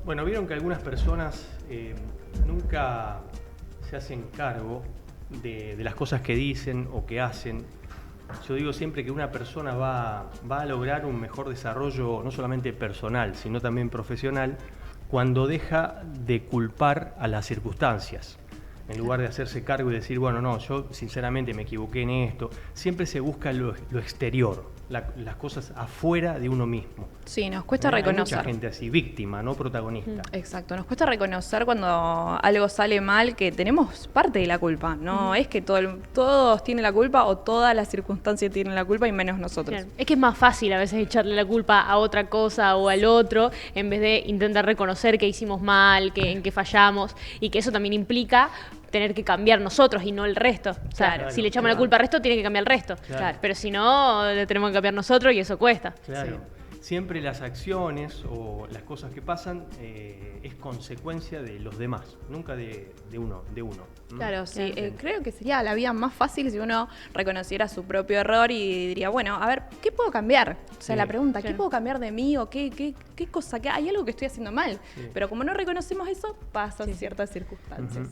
Bueno, vieron que algunas personas nunca se hacen cargo de las cosas que dicen o que hacen. Yo digo siempre que una persona va a lograr un mejor desarrollo, no solamente personal, sino también profesional, cuando deja de culpar a las circunstancias. En lugar de hacerse cargo y decir, bueno, no, yo sinceramente me equivoqué en esto. Siempre se busca lo exterior, las cosas afuera de uno mismo. Sí, nos cuesta reconocer. Hay mucha gente así, víctima, no protagonista. Exacto, nos cuesta reconocer cuando algo sale mal que tenemos parte de la culpa. No es que todos tienen la culpa o todas las circunstancias tienen la culpa y menos nosotros. Claro. Es que es más fácil a veces echarle la culpa a otra cosa o al otro en vez de intentar reconocer que hicimos mal, en que fallamos y que eso también implica tener que cambiar nosotros y no el resto. O sea, Claro, si le echamos la culpa al resto, tiene que cambiar el resto. Claro. Pero si no, le tenemos que cambiar nosotros y eso cuesta. Claro. Siempre las acciones o las cosas que pasan es consecuencia de los demás, nunca de uno. Claro, sí. Creo que sería la vida más fácil si uno reconociera su propio error y diría, bueno, a ver, ¿qué puedo cambiar? O sea, la pregunta, ¿qué puedo cambiar de mí o qué cosa? ¿Hay algo que estoy haciendo mal? Sí. Pero como no reconocemos eso, pasan ciertas circunstancias.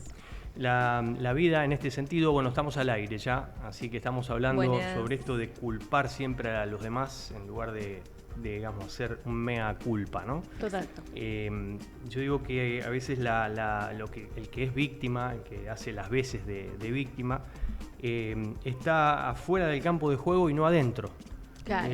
La vida en este sentido, bueno, estamos al aire ya, así que estamos hablando sobre esto de culpar siempre a los demás en lugar de digamos, hacer un mea culpa, ¿no? Total. Yo digo que a veces el que es víctima, el que hace las veces de víctima, está afuera del campo de juego y no adentro. Claro,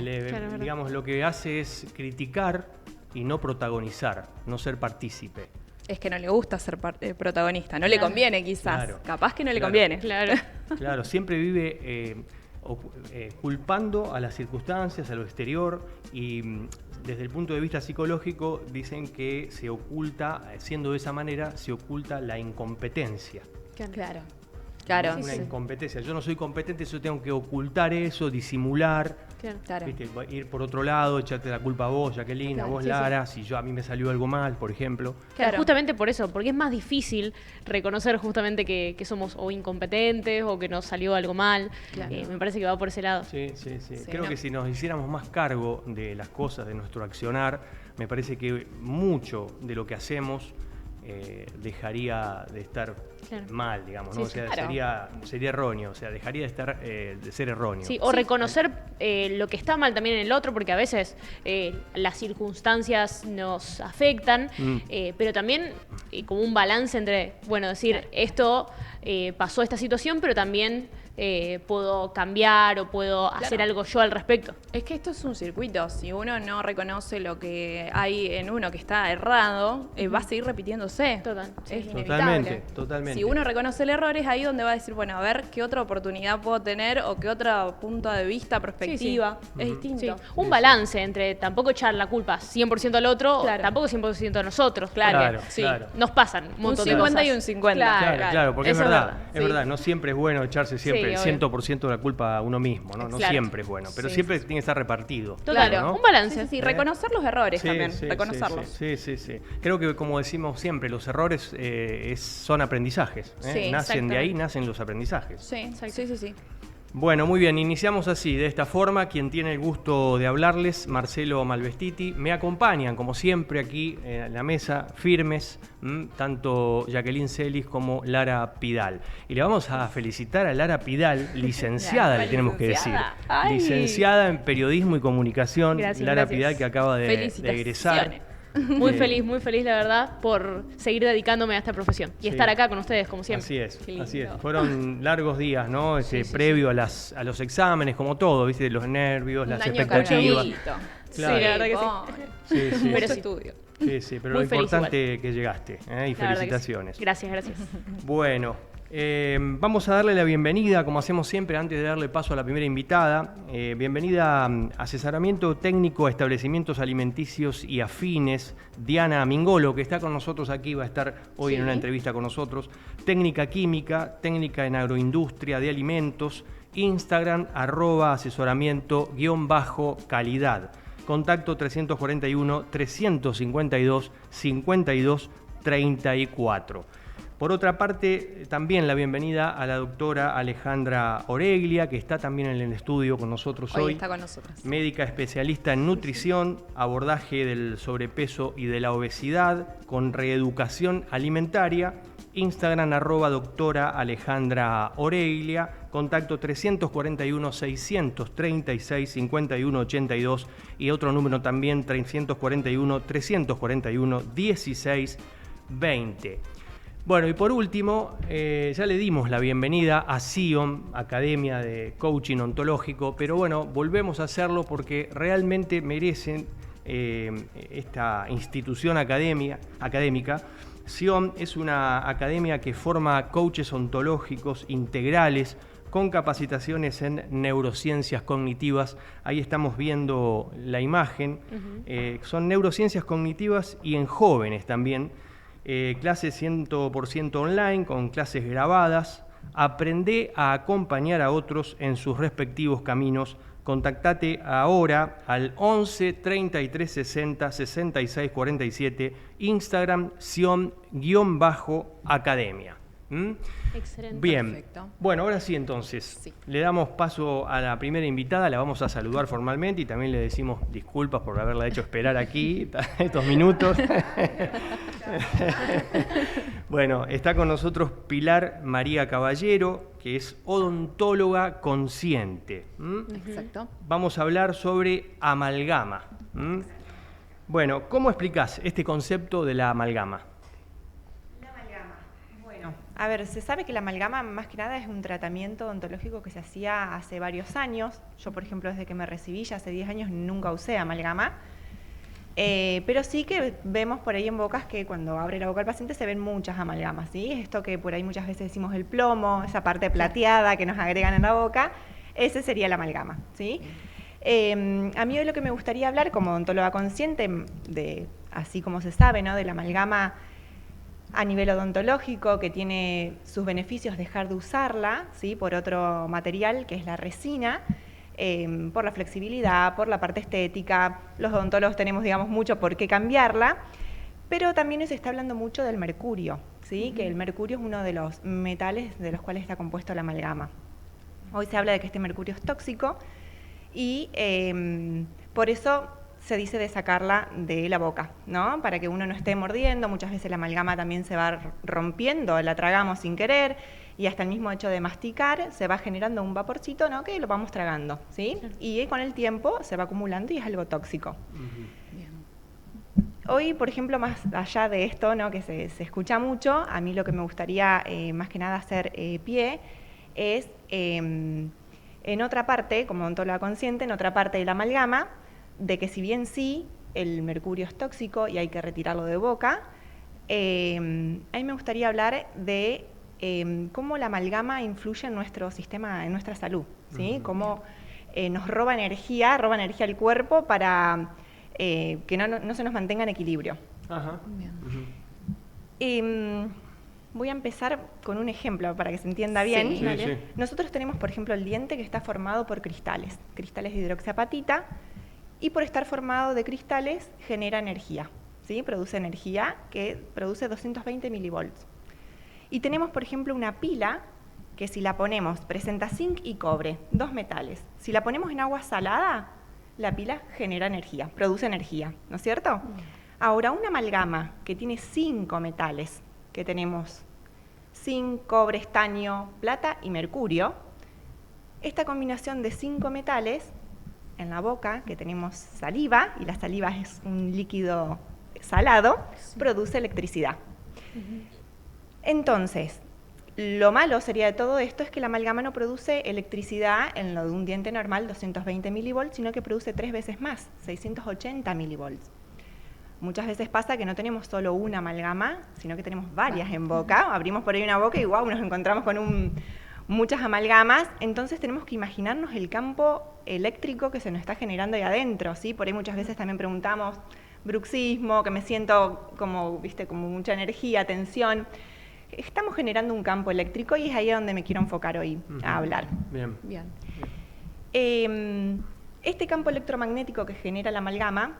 digamos, lo que hace es criticar y no protagonizar, no ser partícipe. Es que no le gusta ser protagonista, no le conviene quizás, capaz que no le conviene. Claro, siempre vive culpando a las circunstancias, a lo exterior, y desde el punto de vista psicológico dicen que se oculta, siendo de esa manera, se oculta la incompetencia. Claro. Una incompetencia. Yo no soy competente, yo tengo que ocultar eso, disimular, ¿viste? Ir por otro lado, echarte la culpa a vos, Jacqueline, a vos, Lara, si a mí me salió algo mal, por ejemplo. Claro. Justamente por eso, porque es más difícil reconocer justamente que somos o incompetentes o que nos salió algo mal. Me parece que va por ese lado. Sí. Creo que si nos hiciéramos más cargo de las cosas, de nuestro accionar, me parece que mucho de lo que hacemos dejaría de estar mal, digamos, ¿no? Sería erróneo, o sea, dejaría de ser erróneo. Sí, o reconocer lo que está mal también en el otro, porque a veces las circunstancias nos afectan, pero también como un balance entre, bueno, decir, esto pasó esta situación, pero también puedo cambiar o puedo hacer algo yo al respecto. Es que esto es un circuito. Si uno no reconoce lo que hay en uno que está errado, va a seguir repitiéndose. Es inevitable. Totalmente. Si uno reconoce el error, es ahí donde va a decir, bueno, a ver qué otra oportunidad puedo tener o qué otro punto de vista, perspectiva. Es distinto. Un balance entre tampoco echar la culpa 100% al otro, tampoco 100% a nosotros. Claro. Nos pasan un montón de cosas. Un 50 y un 50. Claro, porque es verdad. No siempre es bueno echarse siempre 100% de la culpa a uno mismo, ¿no? No siempre es bueno, pero siempre tiene que estar repartido. Claro, ¿no? Un balance. Reconocer los errores también, reconocerlos. Sí. Creo que, como decimos siempre, los errores son aprendizajes. Nacen de ahí, nacen los aprendizajes. Sí. Bueno, muy bien, iniciamos así, de esta forma. Quien tiene el gusto de hablarles, Marcelo Malvestiti. Me acompañan, como siempre, aquí en la mesa, firmes, tanto Jacqueline Celis como Lara Pidal. Y le vamos a felicitar a Lara Pidal, licenciada, le tenemos que decir. Licenciada en Periodismo y Comunicación. Lara Pidal, que acaba de egresar. Muy feliz, la verdad, por seguir dedicándome a esta profesión y estar acá con ustedes, como siempre. Así es. Fueron largos días, ¿no? Previo a los exámenes, como todo, ¿viste? Los nervios, las expectativas. Claro. Sí, la verdad que sí. Pero estudio. Sí, pero lo importante es que llegaste, y felicitaciones. Gracias. Bueno, vamos a darle la bienvenida, como hacemos siempre, antes de darle paso a la primera invitada. Bienvenida a Asesoramiento Técnico a Establecimientos Alimenticios y Afines, Diana Mingolo, que está con nosotros aquí, va a estar hoy en una entrevista con nosotros. Técnica química, técnica en agroindustria de alimentos, Instagram, @asesoramiento_calidad. Contacto 341-352-5234. por otra parte, también la bienvenida a la doctora Alejandra Oreglia, que está también en el estudio con nosotros hoy. Está con nosotros. Médica especialista en nutrición, abordaje del sobrepeso y de la obesidad, con reeducación alimentaria. Instagram @doctora Alejandra Oreglia, contacto 341-636-5182 y otro número también 341-341-1620. Bueno, y por último, ya le dimos la bienvenida a SIOM, Academia de Coaching Ontológico, pero bueno, volvemos a hacerlo porque realmente merecen esta institución académica. SIOM es una academia que forma coaches ontológicos integrales con capacitaciones en neurociencias cognitivas. Ahí estamos viendo la imagen. Son neurociencias cognitivas y en jóvenes también. Clases 100% online con clases grabadas. Aprende a acompañar a otros en sus respectivos caminos. Contactate ahora al 11 33 60 66 47, Instagram Sion-academia. Excelente. Bien. Perfecto. Bueno, ahora sí entonces, le damos paso a la primera invitada, la vamos a saludar formalmente y también le decimos disculpas por haberla hecho esperar aquí estos minutos. Bueno, está con nosotros Pilar María Caballero, que es odontóloga consciente. Exacto. Vamos a hablar sobre amalgama. Bueno, ¿cómo explicás este concepto de la amalgama? A ver, se sabe que la amalgama más que nada es un tratamiento odontológico que se hacía hace varios años. Yo, por ejemplo, desde que me recibí, ya hace 10 años, nunca usé amalgama. Pero sí que vemos por ahí en bocas que cuando abre la boca el paciente se ven muchas amalgamas, ¿sí? Esto que por ahí muchas veces decimos el plomo, esa parte plateada que nos agregan en la boca, ese sería la amalgama, ¿sí? A mí hoy lo que me gustaría hablar como odontóloga consciente, así como se sabe, ¿no? De la amalgama a nivel odontológico, que tiene sus beneficios dejar de usarla, ¿sí? Por otro material que es la resina, por la flexibilidad, por la parte estética. Los odontólogos tenemos, digamos, mucho por qué cambiarla, pero también se está hablando mucho del mercurio, ¿sí? Que el mercurio es uno de los metales de los cuales está compuesto la amalgama. Hoy se habla de que este mercurio es tóxico y por eso se dice de sacarla de la boca, ¿no? Para que uno no esté mordiendo. Muchas veces la amalgama también se va rompiendo, la tragamos sin querer, y hasta el mismo hecho de masticar se va generando un vaporcito, ¿no? Que lo vamos tragando, ¿sí? Y con el tiempo se va acumulando y es algo tóxico. Bien. Hoy, por ejemplo, más allá de esto, ¿no? Que se escucha mucho, a mí lo que me gustaría más que nada hacer pie es en otra parte, como odontóloga consciente, en otra parte de la amalgama, de que si bien sí, el mercurio es tóxico y hay que retirarlo de boca, a mí me gustaría hablar de cómo la amalgama influye en nuestro sistema, en nuestra salud, ¿sí? Cómo nos roba energía al cuerpo para que no se nos mantenga en equilibrio. Ajá. Bien. Voy a empezar con un ejemplo para que se entienda bien. Sí, sí. Nosotros tenemos, por ejemplo, el diente que está formado por cristales de hidroxiapatita, y por estar formado de cristales genera energía, ¿sí? Produce energía que produce 220 milivolts. Y tenemos, por ejemplo, una pila que si la ponemos, presenta zinc y cobre, dos metales. Si la ponemos en agua salada, la pila genera energía, produce energía, ¿no es cierto? Ahora, una amalgama que tiene 5 metales, que tenemos zinc, cobre, estaño, plata y mercurio, esta combinación de 5 metales en la boca, que tenemos saliva, y la saliva es un líquido salado, produce electricidad. Entonces, lo malo sería de todo esto es que la amalgama no produce electricidad en lo de un diente normal, 220 milivolts, sino que produce 3 veces más, 680 milivolts. Muchas veces pasa que no tenemos solo una amalgama, sino que tenemos varias en boca. Abrimos por ahí una boca y wow, nos encontramos con muchas amalgamas. Entonces tenemos que imaginarnos el campo eléctrico que se nos está generando ahí adentro, ¿sí? Por ahí muchas veces también preguntamos bruxismo, que me siento como, ¿viste? Como mucha energía, tensión. Estamos generando un campo eléctrico y es ahí donde me quiero enfocar hoy a hablar. Bien. Este campo electromagnético que genera la amalgama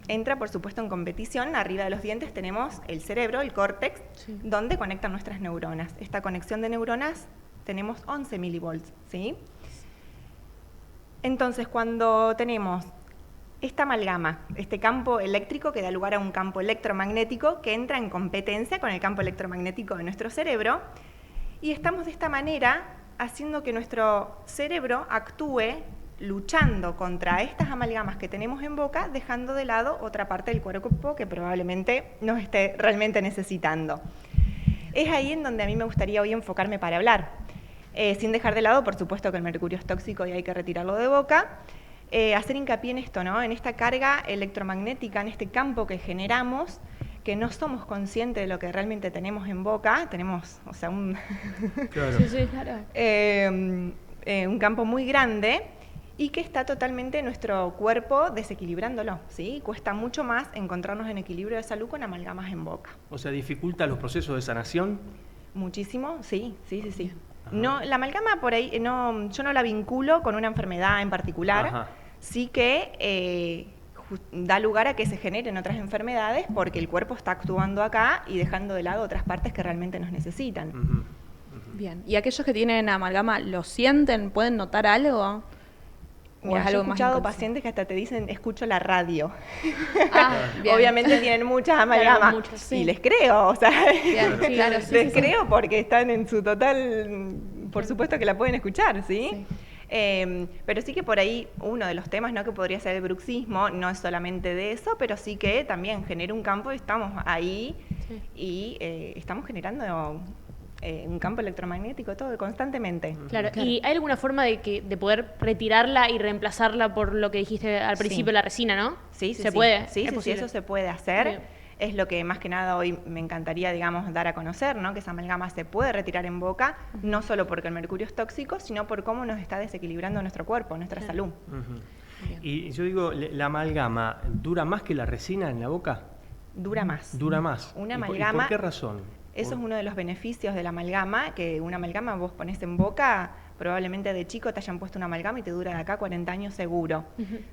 entra, por supuesto, en competición. Arriba de los dientes tenemos el cerebro, el córtex, donde conectan nuestras neuronas. Esta conexión de neuronas tenemos 11 milivolts, ¿sí? Entonces, cuando tenemos esta amalgama, este campo eléctrico que da lugar a un campo electromagnético que entra en competencia con el campo electromagnético de nuestro cerebro, y estamos de esta manera haciendo que nuestro cerebro actúe luchando contra estas amalgamas que tenemos en boca, dejando de lado otra parte del cuerpo que probablemente nos esté realmente necesitando. Es ahí en donde a mí me gustaría hoy enfocarme para hablar, sin dejar de lado, por supuesto, que el mercurio es tóxico y hay que retirarlo de boca, hacer hincapié en esto, ¿no? En esta carga electromagnética, en este campo que generamos, que no somos conscientes de lo que realmente tenemos en boca, tenemos, o sea, un, Claro. un campo muy grande, y que está totalmente nuestro cuerpo desequilibrándolo, ¿sí? Cuesta mucho más encontrarnos en equilibrio de salud con amalgamas en boca. O sea, ¿dificulta los procesos de sanación? Muchísimo, sí. No, la amalgama por ahí, no, yo no la vinculo con una enfermedad en particular, Ajá. Sí que da lugar a que se generen otras enfermedades porque el cuerpo está actuando acá y dejando de lado otras partes que realmente nos necesitan. Bien, ¿y aquellos que tienen amalgama lo sienten? ¿Pueden notar algo? Mira, ¿O es yo he algo más escuchado inconsciente? pacientes que hasta te dicen, escucho la radio. Bien. Obviamente tienen muchas amalgamas. Claro, muchas, sí. Y les creo, o sea, Bien, claro, sí, les sí, sí. creo porque están en su total, por supuesto que la pueden escuchar, ¿sí? Sí. Pero sí que por ahí uno de los temas, ¿no?, que podría ser el bruxismo, no es solamente de eso, pero sí que también genera un campo y estamos ahí y estamos generando un campo electromagnético todo constantemente. Claro. ¿Y hay alguna forma de poder retirarla y reemplazarla por lo que dijiste al principio, Sí. la resina, ¿no? Sí, ¿Se puede? Sí, ¿Es sí, posible? eso se puede hacer. Bien. Es lo que más que nada hoy me encantaría, digamos, dar a conocer, ¿no? Que esa amalgama se puede retirar en boca, no solo porque el mercurio es tóxico, sino por cómo nos está desequilibrando nuestro cuerpo, nuestra salud. Y yo digo, ¿la amalgama dura más que la resina en la boca? Dura más. Dura más. Una ¿Y amalgama- por qué razón? Eso es uno de los beneficios de la amalgama, que una amalgama vos pones en boca, probablemente de chico te hayan puesto una amalgama y te dura de acá 40 años seguro.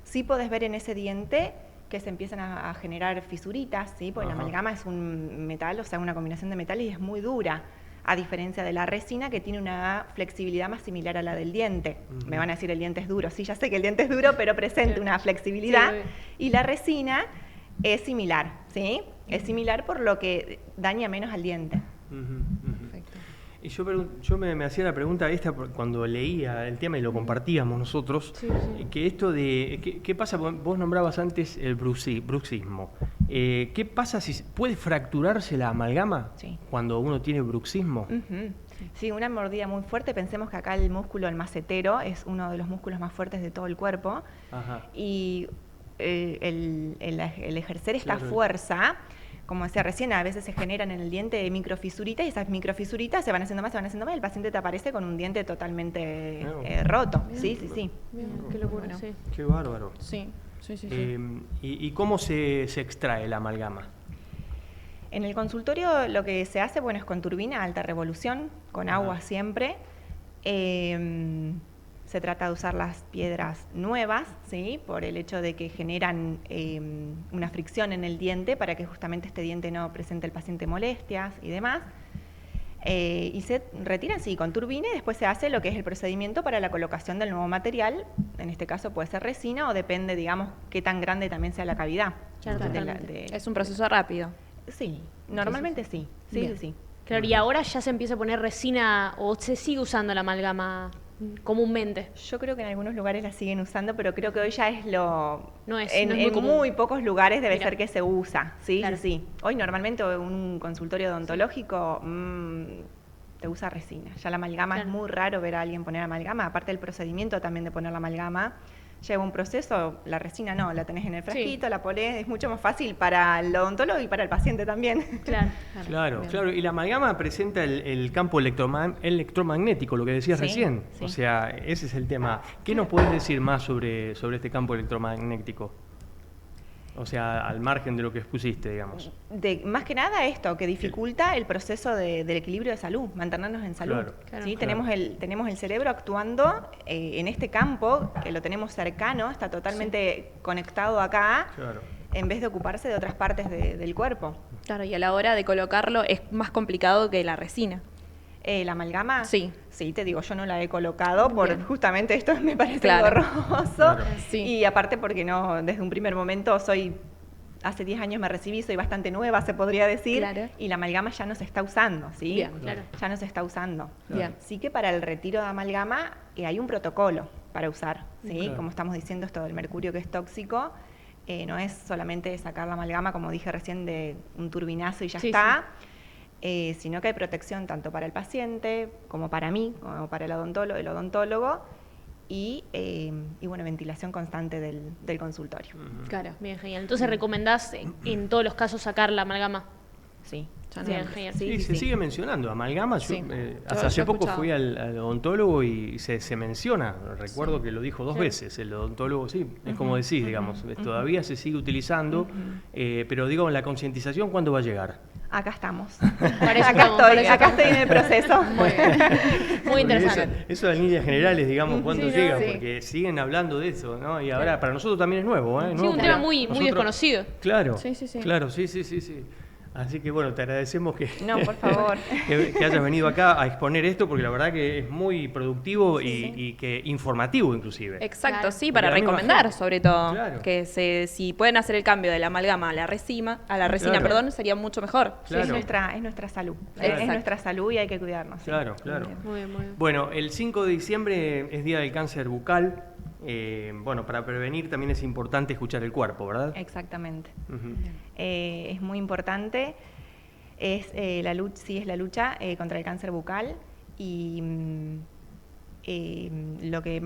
Sí podés ver en ese diente que se empiezan a generar fisuritas, ¿sí? Porque la Ajá. amalgama es un metal, o sea, una combinación de metales y es muy dura, a diferencia de la resina que tiene una flexibilidad más similar a la del diente. Me van a decir el diente es duro, sí, ya sé que el diente es duro, pero presenta una flexibilidad. Sí, obvio. Y la resina es similar, ¿sí? Es similar por lo que daña menos al diente. Perfecto. Y yo me hacía la pregunta esta cuando leía el tema y lo compartíamos nosotros, que esto de, ¿qué pasa? Vos nombrabas antes el bruxismo. ¿Qué pasa si puede fracturarse la amalgama Sí. cuando uno tiene bruxismo? Ujú. Sí, una mordida muy fuerte. Pensemos que acá el músculo, el macetero, es uno de los músculos más fuertes de todo el cuerpo. Ajá. Y el ejercer esta Claro. fuerza, como decía recién, a veces se generan en el diente microfisuritas y esas microfisuritas se van haciendo más, y el paciente te aparece con un diente totalmente roto. Sí. Bien, qué locura. Bueno. Sí. Qué bárbaro. Sí. ¿Y cómo se extrae la amalgama? En el consultorio lo que se hace, bueno, es con turbina a alta revolución, con agua siempre. Se trata de usar las piedras nuevas, ¿sí? Por el hecho de que generan una fricción en el diente para que justamente este diente no presente al paciente molestias y demás. Y se retiran, sí, con turbina y después se hace lo que es el procedimiento para la colocación del nuevo material. En este caso puede ser resina o depende, digamos, qué tan grande también sea la cavidad. Claro, de la- totalmente. de- Es un proceso rápido. Sí, normalmente sí. Bien. Sí. Claro, y ahora ya se empieza a poner resina o se sigue usando la amalgama comúnmente. Yo creo que en algunos lugares la siguen usando, pero creo que hoy ya es lo... No es en muy común. muy pocos lugares debe Mira. ser que se usa, sí, Claro. sí. Hoy normalmente un consultorio odontológico te usa resina. Ya la amalgama Claro. es muy raro ver a alguien poner amalgama, aparte del procedimiento también de poner la amalgama. Lleva un proceso, la resina no, la tenés en el frasquito, la ponés, es mucho más fácil para el odontólogo y para el paciente también. Claro. Claro, Bien. claro. Y la amalgama presenta el campo electromagnético, lo que decías Sí, recién. sí. O sea, ese es el tema. ¿Qué nos puedes decir más sobre este campo electromagnético? O sea, al margen de lo que expusiste, digamos. Más que nada esto, que dificulta el proceso del equilibrio de salud, mantenernos en salud. Claro, ¿sí? claro. Tenemos el cerebro actuando en este campo, que lo tenemos cercano, está totalmente conectado acá, Claro. en vez de ocuparse de otras partes del cuerpo. Claro, y a la hora de colocarlo es más complicado que la resina. ¿La amalgama? Sí. Sí, te digo, yo no la he colocado por Bien. justamente esto me parece Claro. engorroso. Claro. Sí. Y aparte porque no, desde un primer momento hace 10 años me recibí, soy bastante nueva, se podría decir, Claro. y la amalgama ya no se está usando, ¿sí? Bien. Claro. Ya no se está usando. Bien. Sí que para el retiro de amalgama hay un protocolo para usar, ¿sí? Claro. Como estamos diciendo, esto del mercurio que es tóxico, no es solamente sacar la amalgama, como dije recién, de un turbinazo y ya Sí, está, sino que hay protección tanto para el paciente, como para mí, como para el odontólogo y bueno, ventilación constante del consultorio. Claro, bien, genial. Entonces, ¿recomendás en todos los casos sacar la amalgama? Sí. Bien, genial. Sí, se sigue mencionando amalgama. Yo, Sí. hasta Yo hace he poco escuchado. fui al odontólogo y se menciona. Recuerdo que lo dijo 2 veces el odontólogo. Sí, es como decís, digamos. Todavía se sigue utilizando, pero digo, la concientización, ¿cuándo va a llegar? Acá estamos. Para eso acá estamos, para eso acá estoy en el proceso. Muy interesante. Eso en líneas generales, digamos, ¿cuándo Sí, ¿no? llega? Sí. Porque siguen hablando de eso, ¿no? Y ahora para nosotros también es nuevo, ¿eh? Sí, Nuevo un porque tema muy nosotros- desconocido. Claro, Sí, sí, sí. claro, sí. Así que bueno, te agradecemos que, No, por favor. que hayas venido acá a exponer esto, porque la verdad que es muy productivo y que informativo inclusive. Exacto, Claro. sí, para Porque a mí me recomendar bajó. sobre todo Claro. que si pueden hacer el cambio de la amalgama a la resina, Claro. perdón, sería mucho mejor. Claro. Es nuestra salud. Claro. Es nuestra salud y hay que cuidarnos. sí. Claro. Muy bien, muy bien. Bueno, el 5 de diciembre es Día del Cáncer Bucal. Bueno, para prevenir también es importante escuchar el cuerpo, ¿verdad? Exactamente. Ujú. Es muy importante. Es la lucha contra el cáncer bucal y lo que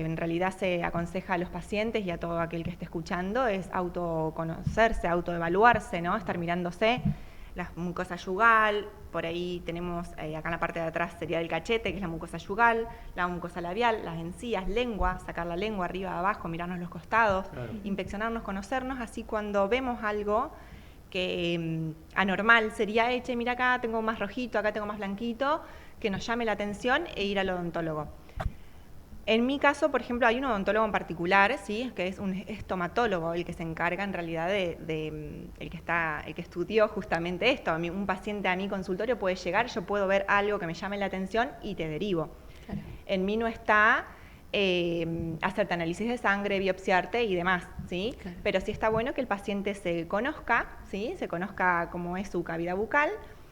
en realidad se aconseja a los pacientes y a todo aquel que esté escuchando es autoconocerse, autoevaluarse, ¿no? Estar mirándose la mucosa yugal, por ahí tenemos acá en la parte de atrás sería del cachete, que es la mucosa yugal, la mucosa labial, las encías, lengua, sacar la lengua arriba, abajo, mirarnos los costados, Claro. inspeccionarnos, conocernos, así cuando vemos algo que anormal sería, che, mira acá tengo más rojito, acá tengo más blanquito, que nos llame la atención e ir al odontólogo. En mi caso, por ejemplo, hay un odontólogo en particular, ¿sí? Que es un estomatólogo el que se encarga en realidad el que estudió justamente esto. Un paciente a mi consultorio puede llegar, yo puedo ver algo que me llame la atención y te derivo. Claro. En mí no está hacerte análisis de sangre, biopsiarte y demás, ¿sí? Claro. Pero sí está bueno que el paciente se conozca, ¿sí? Se conozca cómo es su cavidad bucal,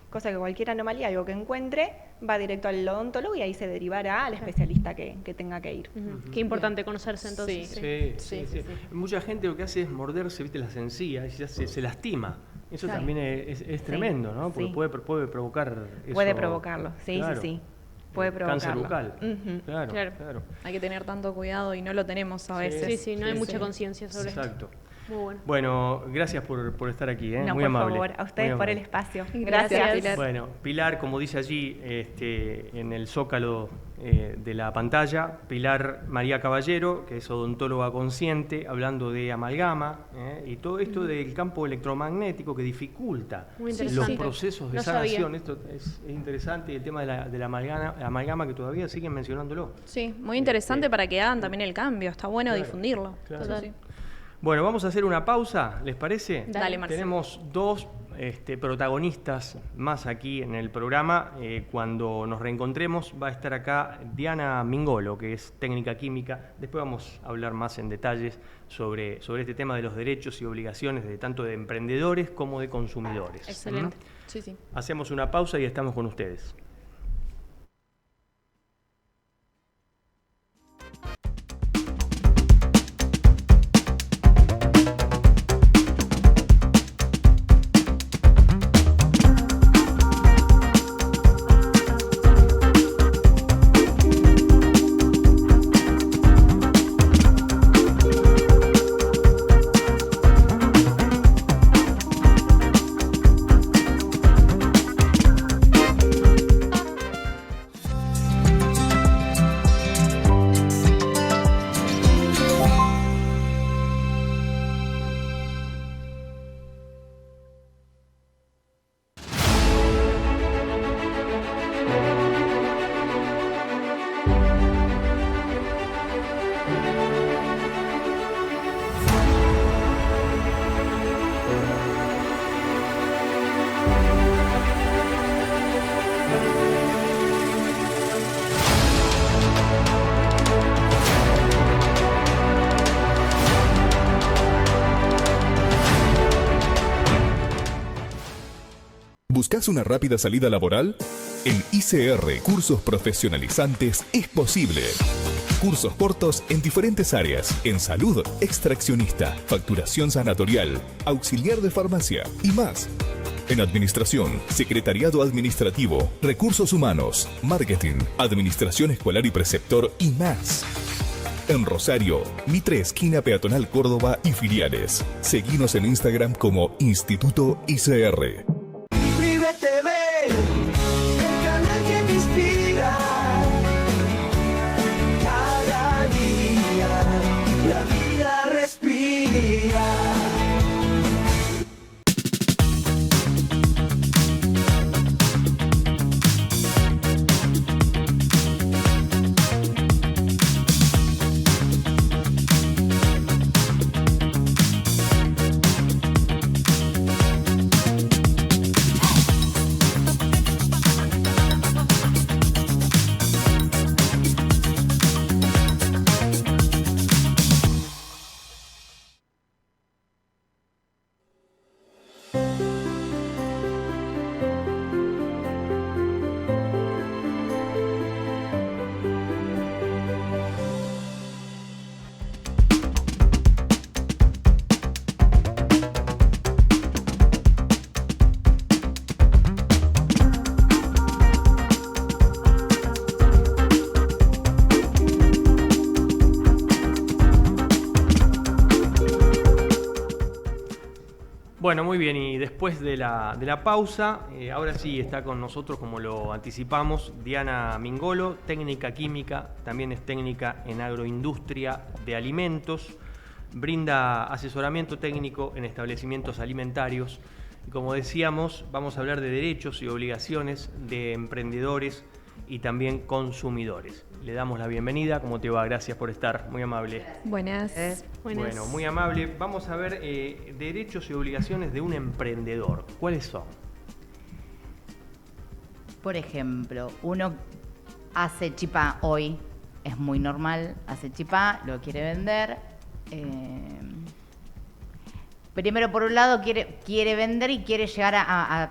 cosa que cualquier anomalía, algo que encuentre, va directo al odontólogo y ahí se derivará al especialista que tenga que ir. Ujú. Qué importante conocerse entonces. Sí. Mucha gente lo que hace es morderse, viste, las encías y ya se lastima. Eso Claro. también es tremendo, ¿no? Porque Sí. puede provocar eso. Puede provocarlo, sí, Claro. sí. Puede provocarlo. Cáncer bucal. Ujú. Claro. Hay que tener tanto cuidado y no lo tenemos a veces. Sí, no hay mucha conciencia sobre esto. Exacto. Muy bueno. Bueno, gracias por estar aquí, No, muy por amable. favor, a ustedes Muy por el amable. espacio. Gracias, Pilar. Bueno, Pilar, como dice allí en el zócalo de la pantalla, Pilar María Caballero, que es odontóloga consciente, hablando de amalgama y todo esto del campo electromagnético que dificulta Muy los interesante. procesos de No sabía. sanación. Esto es interesante, y el tema de la amalgama que todavía siguen mencionándolo. Sí, muy interesante para que hagan también el cambio. Está bueno Claro, difundirlo. claro. Eso sí. Bueno, vamos a hacer una pausa, ¿les parece? Dale, Marcelo. Tenemos 2 protagonistas más aquí en el programa. Cuando nos reencontremos va a estar acá Diana Mingolo, que es técnica química. Después vamos a hablar más en detalles sobre este tema de los derechos y obligaciones de tanto de emprendedores como de consumidores. Excelente. Sí. Hacemos una pausa y estamos con ustedes. ¿Buscas una rápida salida laboral? En ICR Cursos Profesionalizantes es posible. Cursos cortos en diferentes áreas, en salud, extraccionista, facturación sanatorial, auxiliar de farmacia y más. En administración, secretariado administrativo, recursos humanos, marketing, administración escolar y preceptor y más. En Rosario, Mitre esquina Peatonal Córdoba y filiales. Seguinos en Instagram como Instituto ICR. Vive TV, el canal que te inspira. Cada día la vida respira. Bueno, muy bien, y después de la pausa, ahora sí está con nosotros, como lo anticipamos, Diana Mingolo, técnica química, también es técnica en agroindustria de alimentos, brinda asesoramiento técnico en establecimientos alimentarios. Y como decíamos, vamos a hablar de derechos y obligaciones de emprendedores y también consumidores. Le damos la bienvenida. ¿Cómo te va? Gracias por estar, muy amable. Buenas. Bueno, muy amable. Vamos a ver derechos y obligaciones de un emprendedor. ¿Cuáles son? Por ejemplo, uno hace chipá hoy, es muy normal, hace chipá, lo quiere vender. Primero, por un lado, quiere vender y quiere llegar a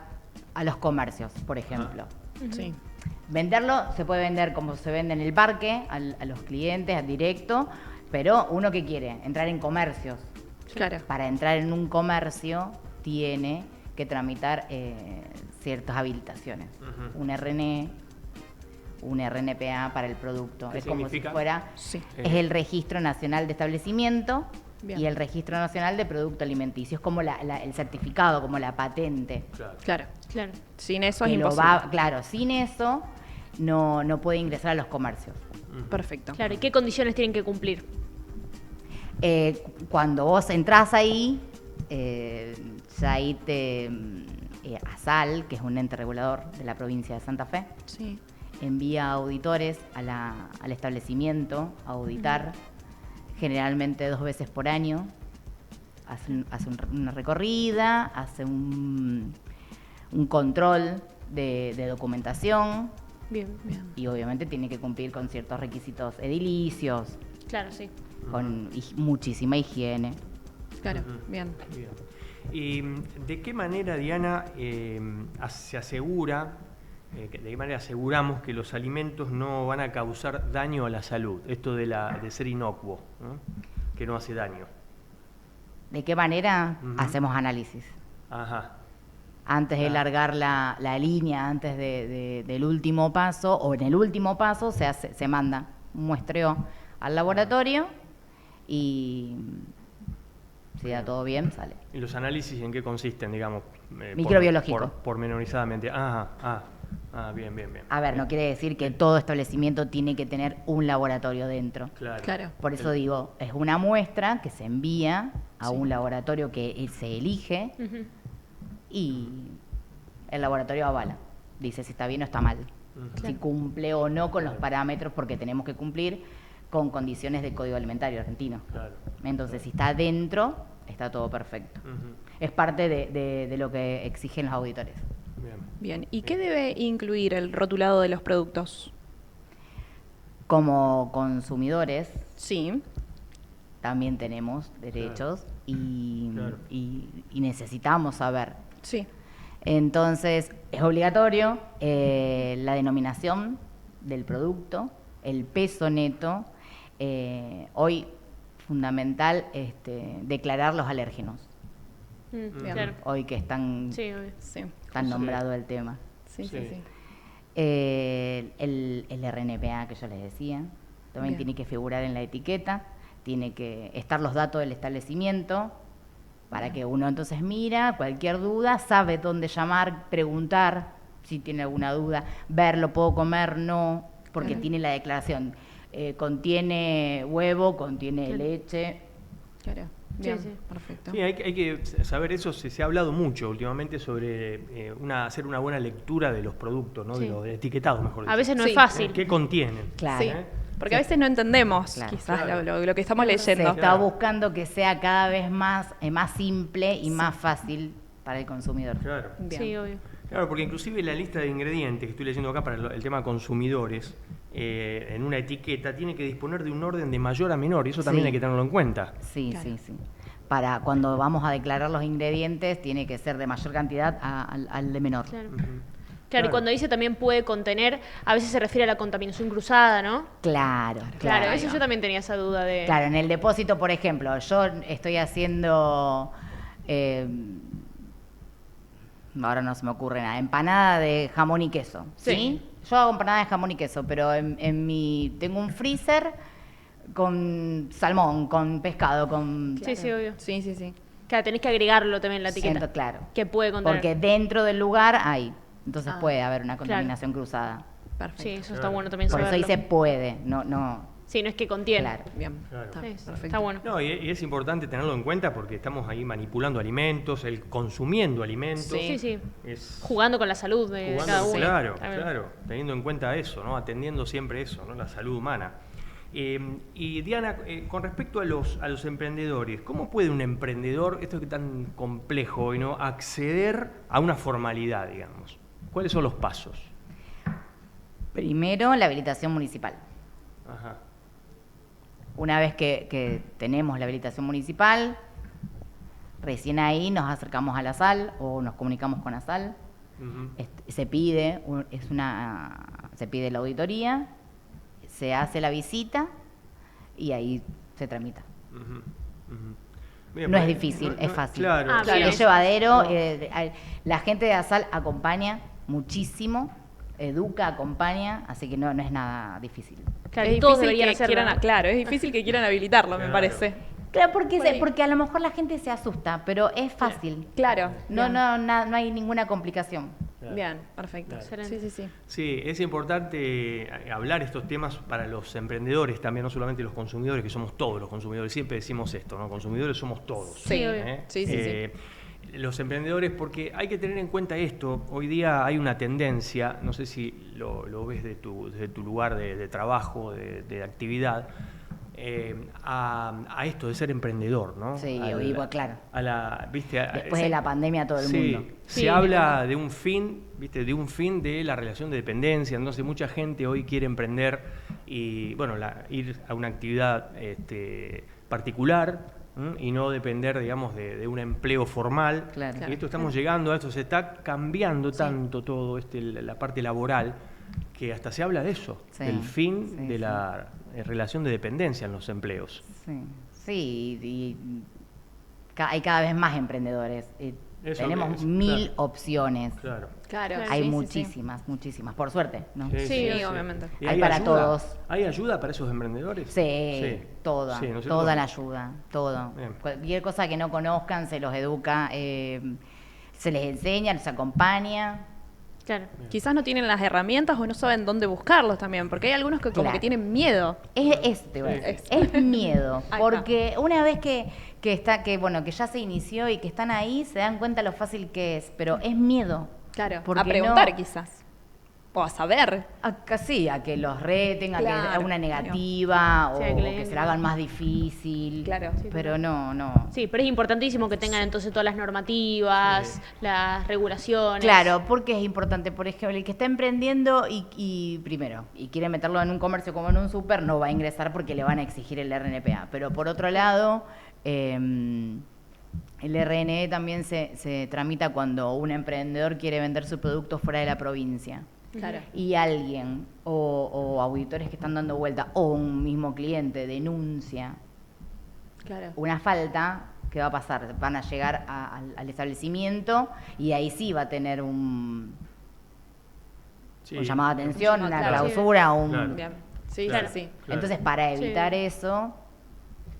los comercios, por ejemplo. Sí. Venderlo se puede vender como se vende en el parque, a los clientes, al directo, pero uno que quiere entrar en comercios. Claro. Para entrar en un comercio tiene que tramitar ciertas habilitaciones. Un RNE, un RNPA para el producto. ¿Qué es como significa? si fuera, Sí. es el Registro Nacional de Establecimiento. Bien. Y el Registro Nacional de Producto Alimenticio. Es como el certificado, como la patente. Claro. Claro. Sin eso Que es lo imposible. claro, sin eso no puede ingresar a los comercios. Perfecto. Claro, ¿y qué condiciones tienen que cumplir? Cuando vos entrás ahí, ya ahí ASAL, que es un ente regulador de la provincia de Santa Fe, Sí. envía auditores al establecimiento a auditar, generalmente 2 veces por año. Hace una recorrida, hace un control de documentación Bien. y obviamente tiene que cumplir con ciertos requisitos edilicios, Claro, sí. con muchísima higiene. Claro. Bien. Bien. ¿Y de qué manera, Diana, se asegura, de qué manera aseguramos que los alimentos no van a causar daño a la salud? Esto de ser inocuo, ¿no? Que no hace daño. ¿De qué manera Ujú. hacemos análisis? Ajá. Antes de largar la línea, antes del último paso, o en el último paso se manda un muestreo al laboratorio y si da todo bien, sale. ¿Y los análisis en qué consisten, digamos? Microbiológico. Pormenorizadamente. Bien. A ver, no quiere decir que todo establecimiento tiene que tener un laboratorio dentro. Claro. Por eso digo, es una muestra que se envía a un laboratorio que se elige Ujú. y el laboratorio avala. Dice si está bien o está mal. Si cumple o no con los parámetros, porque tenemos que cumplir con condiciones del Código Alimentario Argentino. Claro. Entonces, si está dentro, está todo perfecto. Ujú. Es parte de lo que exigen los auditores. Bien. Bien. ¿Y qué debe incluir el rotulado de los productos? Como consumidores, Sí. también tenemos derechos y Claro. necesitamos saber. Sí. Entonces, es obligatorio la denominación del producto, el peso neto. Hoy, fundamental, declarar los alérgenos. Claro. Hoy que están Sí, obvio. Sí, tan nombrado el tema. sí. El RNPA que yo les decía, también Bien. tiene que figurar en la etiqueta, tiene que estar los datos del establecimiento, para que uno entonces mira, cualquier duda, sabe dónde llamar, preguntar si tiene alguna duda, ver, ¿lo puedo comer? No, porque tiene la declaración. Contiene huevo, contiene leche. Claro. Bien, sí. perfecto. Sí, hay que saber eso. Se ha hablado mucho últimamente sobre hacer una buena lectura de los productos, ¿no? Sí. De los etiquetados, mejor dicho. A veces no Sí. es fácil. ¿Qué contienen? Claro. Sí, porque a veces no entendemos Claro. quizás Claro. lo que estamos Se leyendo. está buscando que sea cada vez más simple y más fácil para el consumidor. Claro. Bien. Sí, obvio. Claro, porque inclusive la lista de ingredientes que estoy leyendo acá para el tema consumidores, en una etiqueta tiene que disponer de un orden de mayor a menor, y eso también Sí. hay que tenerlo en cuenta. Sí, Claro. sí. Para cuando vamos a declarar los ingredientes, tiene que ser de mayor cantidad al de menor. Claro. Ujú. Claro, y cuando dice también puede contener, a veces se refiere a la contaminación cruzada, ¿no? Claro, Claro, eso yo también tenía esa duda de... Claro, en el depósito, por ejemplo, yo estoy haciendo, ahora no se me ocurre nada, empanada de jamón y queso, ¿sí? Sí. Yo hago empanada de jamón y queso, pero tengo un freezer con salmón, con pescado, con... Sí, sí, obvio. Sí. Claro, tenés que agregarlo también en la etiqueta. Claro. Que puede contener. Porque dentro del lugar hay, entonces puede haber una claro. contaminación cruzada. Perfecto. Sí, eso está bueno también Por eso saberlo. dice puede, no. Sí, no es que contiene. Claro. Bien. Claro. Está, Sí, perfecto. está bueno. No, y es importante tenerlo en cuenta porque estamos ahí manipulando alimentos, consumiendo alimentos. Sí, sí. Es Jugando con la salud de jugando- cada uno. Claro, También. claro, teniendo en cuenta eso, ¿no? Atendiendo siempre eso, ¿no? La salud humana. Y Diana, con respecto a los emprendedores, ¿cómo puede un emprendedor, esto que es tan complejo hoy, ¿no? Acceder a una formalidad, digamos? ¿Cuáles son los pasos? Primero, la habilitación municipal. Ajá. Una vez que tenemos la habilitación municipal, recién ahí nos acercamos a la SAL o nos comunicamos con la SAL. Ujú. Se pide la auditoría, se hace la visita y ahí se tramita. Ujú, ujú. Bien, No es pues, difícil, es fácil. Claro, Ah, sí. bien. Es llevadero. No. La gente de ASAL acompaña muchísimo, educa, acompaña, así que no es nada difícil. Claro, Es y todos difícil deberían que hacerlo. quieran, claro, es difícil que quieran habilitarlo, me Claro. parece. Claro, Por ahí. porque a lo mejor la gente se asusta, pero es fácil. Claro. No bien. hay ninguna complicación. Claro. Bien, perfecto. Claro. Excelente. Sí. Sí, es importante hablar estos temas para los emprendedores también, no solamente los consumidores, que somos todos los consumidores. Siempre decimos esto, ¿no? Consumidores somos todos. Sí, obvio. Sí. Los emprendedores, porque hay que tener en cuenta esto. Hoy día hay una tendencia, no sé si lo ves desde tu lugar de trabajo, de actividad, a esto de ser emprendedor, ¿no? Sí, claro. ¿viste? Después de la pandemia todo el mundo. Se Sí, habla de un fin, ¿viste? De un fin de la relación de dependencia. Entonces mucha gente hoy quiere emprender y, bueno, ir a una actividad particular, ¿m? Y no depender, digamos, de un empleo formal. Claro. Y esto estamos llegando a esto, se está cambiando tanto todo la parte laboral, que hasta se habla de eso, Sí, del fin sí, de sí. la relación de dependencia en los empleos. Sí, hay cada vez más emprendedores. Eso, Tenemos eso, 1000 claro. opciones. Claro. Claro. Hay sí, sí, muchísimas, muchísimas. Por suerte, ¿no? Sí, obviamente. ¿Y Hay para todos. ¿Hay ayuda para esos emprendedores? Sí, toda, Sí, ¿no es cierto? toda la ayuda, todo. Bien. Cualquier cosa que no conozcan se los educa, se les enseña, les acompaña. Claro. Quizás no tienen las herramientas o no saben dónde buscarlos también, porque hay algunos que como Claro. que tienen miedo. Es miedo, Ahí está. porque una vez que ya se inició y que están ahí, se dan cuenta lo fácil que es, pero es miedo. Claro. Porque A preguntar no- quizás. O a saber. A que los reten, a que Claro, hagan una negativa Sí, o que le que den- se la hagan más difícil. Claro. Sí, Pero no. Sí, pero es importantísimo que tengan entonces todas las normativas, las regulaciones. Claro, porque es importante, por ejemplo, el que está emprendiendo y primero, y quiere meterlo en un comercio como en un súper, no va a ingresar porque le van a exigir el RNPA. Pero por otro lado, El RNE también se tramita cuando un emprendedor quiere vender su producto fuera de la provincia. Claro. Y alguien o auditores que están dando vuelta o un mismo cliente denuncia Claro. una falta, ¿qué va a pasar? Van a llegar al establecimiento y ahí sí va a tener un llamado de atención, una clausura, Bien. Sí, Claro. sí. Entonces, para evitar eso,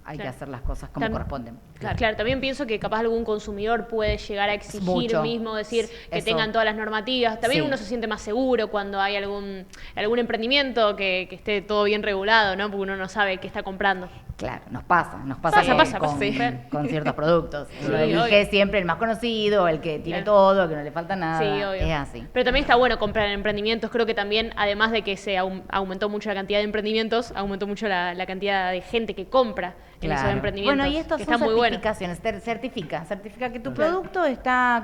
hay que Claro. hacer las cosas como corresponden. Claro, también pienso que capaz algún consumidor puede llegar a exigir Mucho. mismo, decir que Eso. tengan todas las normativas. También Sí. uno se siente más seguro cuando hay algún emprendimiento que esté todo bien regulado, ¿no? Porque uno no sabe qué está comprando. Claro, nos pasa Pasa, con, sí. con ciertos productos. Sí, Uno elige obvio. siempre el más conocido, el que tiene Claro. todo, el que no le falta nada. Sí, obvio. Es así. Pero también está bueno comprar en emprendimientos. Creo que también, además de que se aumentó mucho la cantidad de emprendimientos, aumentó mucho la cantidad de gente que compra en esos emprendimientos. Bueno, y estos que son están muy buenos. certificaciones. Certifica que tu Claro. producto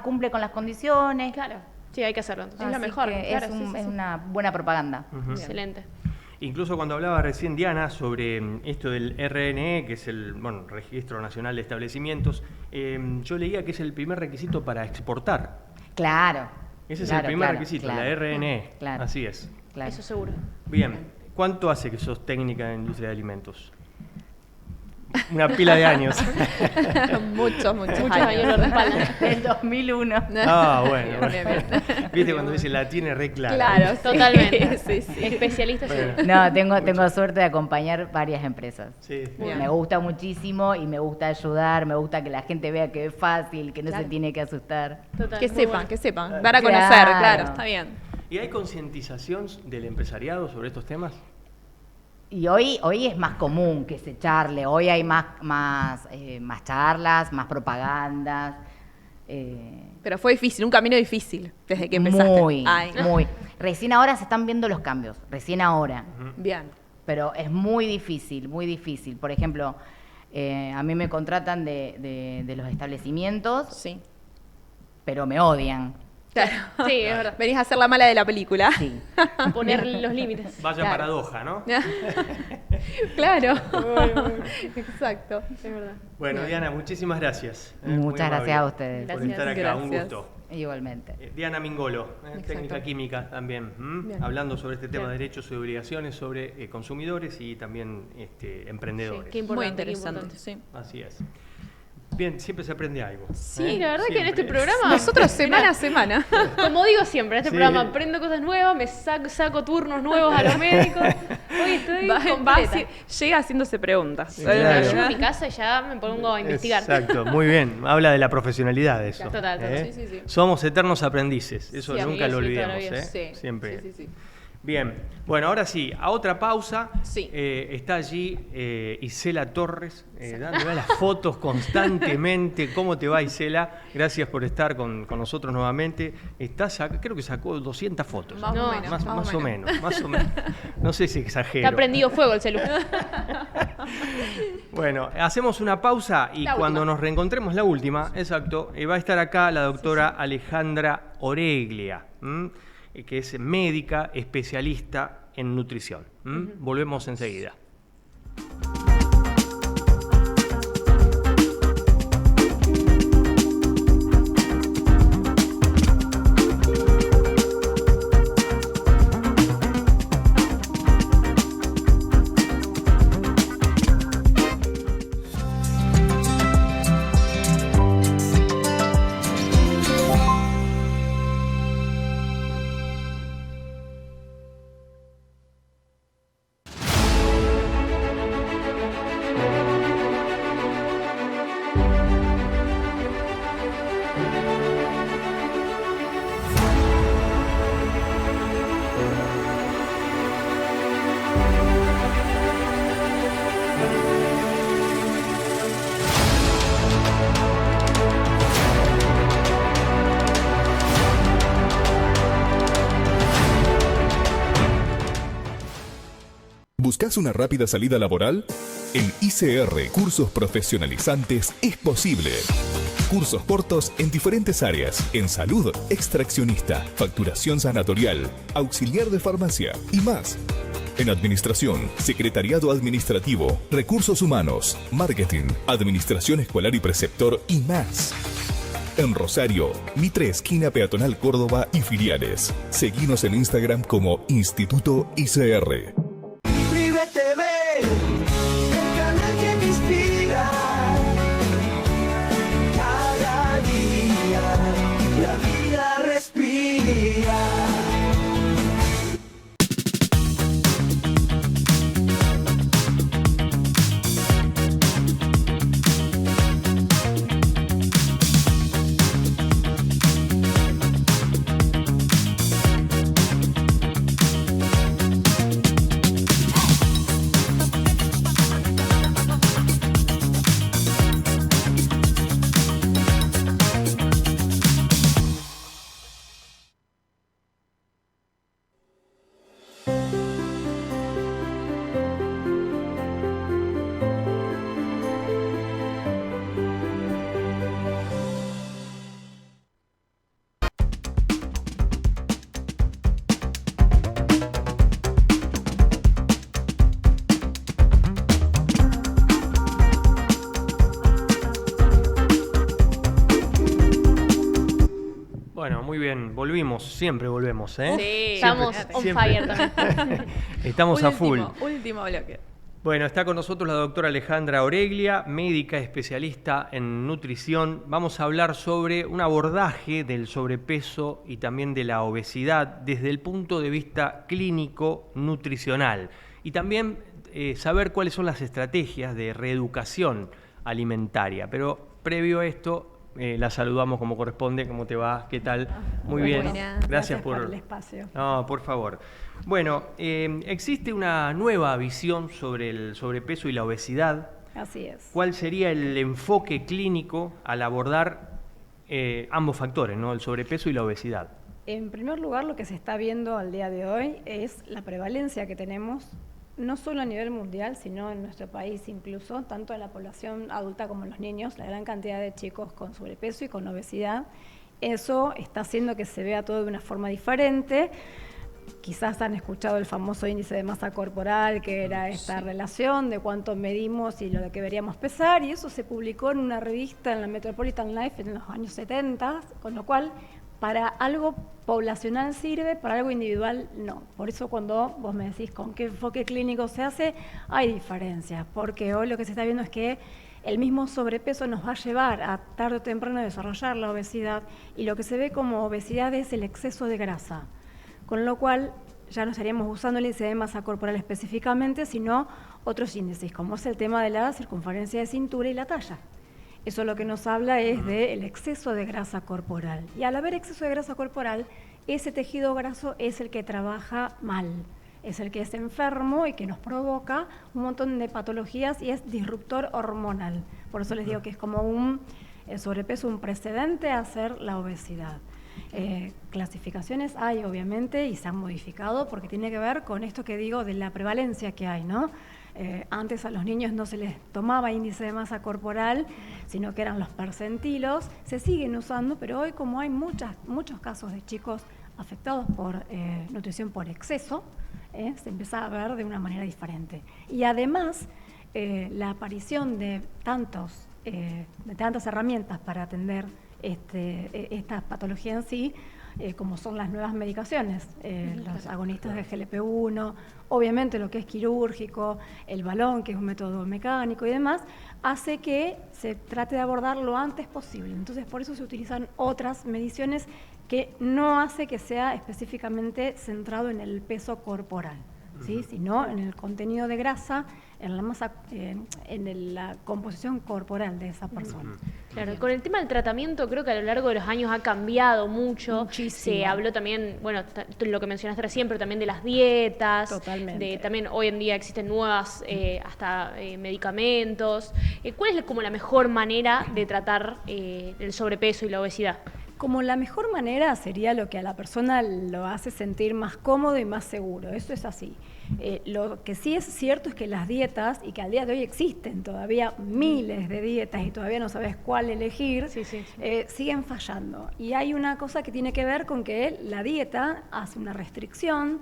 cumple con las condiciones. Claro, sí, hay que hacerlo. Entonces. Es la Así mejor, que claro, es, sí, sí, es sí. una buena propaganda. Excelente. Incluso cuando hablaba recién Diana sobre esto del RNE, que es el Registro Nacional de Establecimientos, yo leía que es el primer requisito para exportar. Claro. Ese es claro, el primer claro, requisito, claro. la RNE. Claro. Así es. Claro. Eso seguro. Bien. ¿Cuánto hace que sos técnica en industria de alimentos? Una pila de años. Muchos Muchos años lo respaldan. Del 2001. Ah, bueno. Bien, bien, bien. Viste cuando dice la tiene re clara. Claro, sí. Totalmente. Sí, sí. Especialista Bueno. seguro. No, tengo suerte de acompañar varias empresas. Sí. Bien. Me gusta muchísimo y me gusta ayudar, me gusta que la gente vea que es fácil, que no se tiene que asustar. Total, Que muy sepan, bueno. que sepan. Dar a Claro. conocer, claro, está bien. ¿Y hay concientización del empresariado sobre estos temas? Y hoy es más común que se charle, hoy hay más charlas, más propagandas. Pero fue difícil, un camino difícil desde que empezaste. Muy, Ay, muy. Recién ahora se están viendo los cambios, recién ahora. Bien. Pero es muy difícil, muy difícil. Por ejemplo, a mí me contratan de los establecimientos, Sí. pero me odian. Claro. Sí, es verdad. Venís a ser la mala de la película. Sí. Poner los límites. Vaya Claro. paradoja, ¿no? Claro. Exacto. Es verdad. Bueno, Diana, muchísimas gracias. Muy Muchas amable gracias a ustedes. Por Gracias. estar acá, un Gracias. gusto. Igualmente. Diana Mingolo, Exacto. técnica química también, Bien. hablando sobre este tema de Bien. derechos y obligaciones sobre consumidores y también emprendedores. Sí, qué importante, Muy qué interesante, importante. sí. Así es. Bien, siempre se aprende algo. Sí, la verdad que en este Siempre. programa. Nosotros semana a semana. Como digo siempre, en este Sí. programa aprendo cosas nuevas, me saco turnos nuevos a los médicos. Hoy estoy Va completa. así, llega haciéndose preguntas. Sí, claro. Yo en mi casa ya me pongo a investigar. Exacto, muy bien. Habla de la profesionalidad de eso. Total, total. ¿eh? Sí, sí, sí. Somos eternos aprendices, eso Sí, nunca lo sí, olvidemos. todavía. ¿eh? Siempre. Sí, sí, sí. Bien, bueno, ahora sí, a otra pausa. Sí. Está allí Isela Torres, dándole las fotos constantemente. ¿Cómo te va, Isela? Gracias por estar con nosotros nuevamente. Creo que sacó 200 fotos. Más No, o menos. Más o menos, más o menos. No sé si exagero. Está prendido fuego el celular. Bueno, hacemos una pausa y La cuando última. nos reencontremos, la última, exacto, va a estar acá la doctora Alejandra Oreglia, que es médica especialista en nutrición. Volvemos enseguida. ¿Buscas una rápida salida laboral? En ICR Cursos Profesionalizantes es posible. Cursos cortos en diferentes áreas, en salud, extraccionista, facturación sanatorial, auxiliar de farmacia y más. En administración, secretariado administrativo, recursos humanos, marketing, administración escolar y preceptor y más. En Rosario, Mitre esquina Peatonal Córdoba y filiales. Seguinos en Instagram como Instituto ICR. Vive TV, el canal que me inspira. Cada día la vida respira. Bueno, muy bien, volvimos, siempre volvemos, ¿eh? Sí, estamos on fire también. Estamos a full. Último bloque. Bueno, está con nosotros la doctora Alejandra Oreglia, médica especialista en nutrición. Vamos a hablar sobre un abordaje del sobrepeso y también de la obesidad desde el punto de vista clínico nutricional. Y también saber cuáles son las estrategias de reeducación alimentaria. Pero previo a esto, la saludamos como corresponde. ¿Cómo te va? ¿Qué tal? Muy bien. Gracias por el espacio. No, por favor. Bueno, existe una nueva visión sobre el sobrepeso y la obesidad. Así es. ¿Cuál sería el enfoque clínico al abordar ambos factores, ¿no? El sobrepeso y la obesidad? En primer lugar, lo que se está viendo al día de hoy es la prevalencia que tenemos, no solo a nivel mundial, sino en nuestro país incluso, tanto en la población adulta como en los niños, la gran cantidad de chicos con sobrepeso y con obesidad. Eso está haciendo que se vea todo de una forma diferente. Quizás han escuchado el famoso índice de masa corporal, que era esta relación de cuánto medimos y lo de que deberíamos pesar, y eso se publicó en una revista en la Metropolitan Life en los años 70, con lo cual para algo poblacional sirve, para algo individual no. Por eso cuando vos me decís con qué enfoque clínico se hace, hay diferencias, porque hoy lo que se está viendo es que el mismo sobrepeso nos va a llevar a tarde o temprano a desarrollar la obesidad, y lo que se ve como obesidad es el exceso de grasa, con lo cual ya no estaríamos usando el índice de masa corporal específicamente, sino otros índices, como es el tema de la circunferencia de cintura y la talla. Eso lo que nos habla es del exceso de grasa corporal. Y al haber exceso de grasa corporal, ese tejido graso es el que trabaja mal, es el que es enfermo y que nos provoca un montón de patologías y es disruptor hormonal. Por eso les digo que es como el sobrepeso, un precedente a hacer la obesidad. Clasificaciones hay, obviamente, y se han modificado porque tiene que ver con esto que digo de la prevalencia que hay, ¿no? Antes a los niños no se les tomaba índice de masa corporal, sino que eran los percentilos. Se siguen usando, pero hoy como hay muchos casos de chicos afectados por nutrición por exceso, se empieza a ver de una manera diferente. Y además, la aparición de tantas herramientas para atender esta patología en sí, como son las nuevas medicaciones, los agonistas de GLP-1, obviamente lo que es quirúrgico, el balón, que es un método mecánico y demás, hace que se trate de abordar lo antes posible. Entonces, por eso se utilizan otras mediciones que no hace que sea específicamente centrado en el peso corporal, ¿sí? Sino en el contenido de grasa, en la masa, en la composición corporal de esa persona. Claro, con el tema del tratamiento creo que a lo largo de los años ha cambiado mucho. Muchísimo. Se habló también, bueno, lo que mencionaste recién, pero también de las dietas. Totalmente. También hoy en día existen nuevas hasta medicamentos. ¿Cuál es como la mejor manera de tratar el sobrepeso y la obesidad? Como la mejor manera sería lo que a la persona lo hace sentir más cómodo y más seguro, eso es así. Lo que sí es cierto es que las dietas, y que al día de hoy existen todavía miles de dietas y todavía no sabes cuál elegir, siguen fallando. Y hay una cosa que tiene que ver con que la dieta hace una restricción,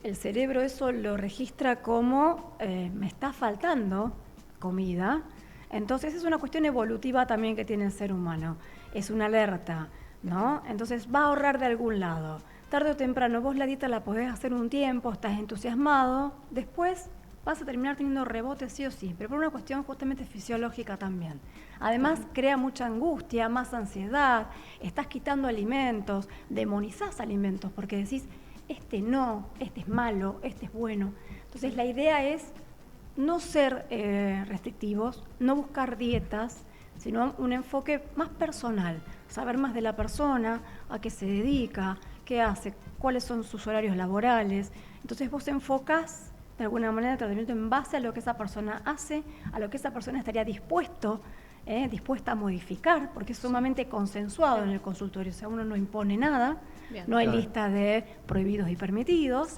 el cerebro eso lo registra como me está faltando comida, entonces es una cuestión evolutiva también que tiene el ser humano, es una alerta, ¿no? Entonces va a ahorrar de algún lado. Tarde o temprano vos la dieta la podés hacer un tiempo, estás entusiasmado, después vas a terminar teniendo rebotes sí o sí, pero por una cuestión justamente fisiológica también. Además crea mucha angustia, más ansiedad, estás quitando alimentos, demonizás alimentos porque decís, este no, este es malo, este es bueno. Entonces la idea es no ser restrictivos, no buscar dietas, sino un enfoque más personal, saber más de la persona, a qué se dedica, qué hace, cuáles son sus horarios laborales. Entonces vos enfocás de alguna manera el tratamiento en base a lo que esa persona hace, a lo que esa persona estaría dispuesta a modificar, porque es sumamente consensuado en el consultorio, o sea, uno no impone nada, no hay lista de prohibidos y permitidos,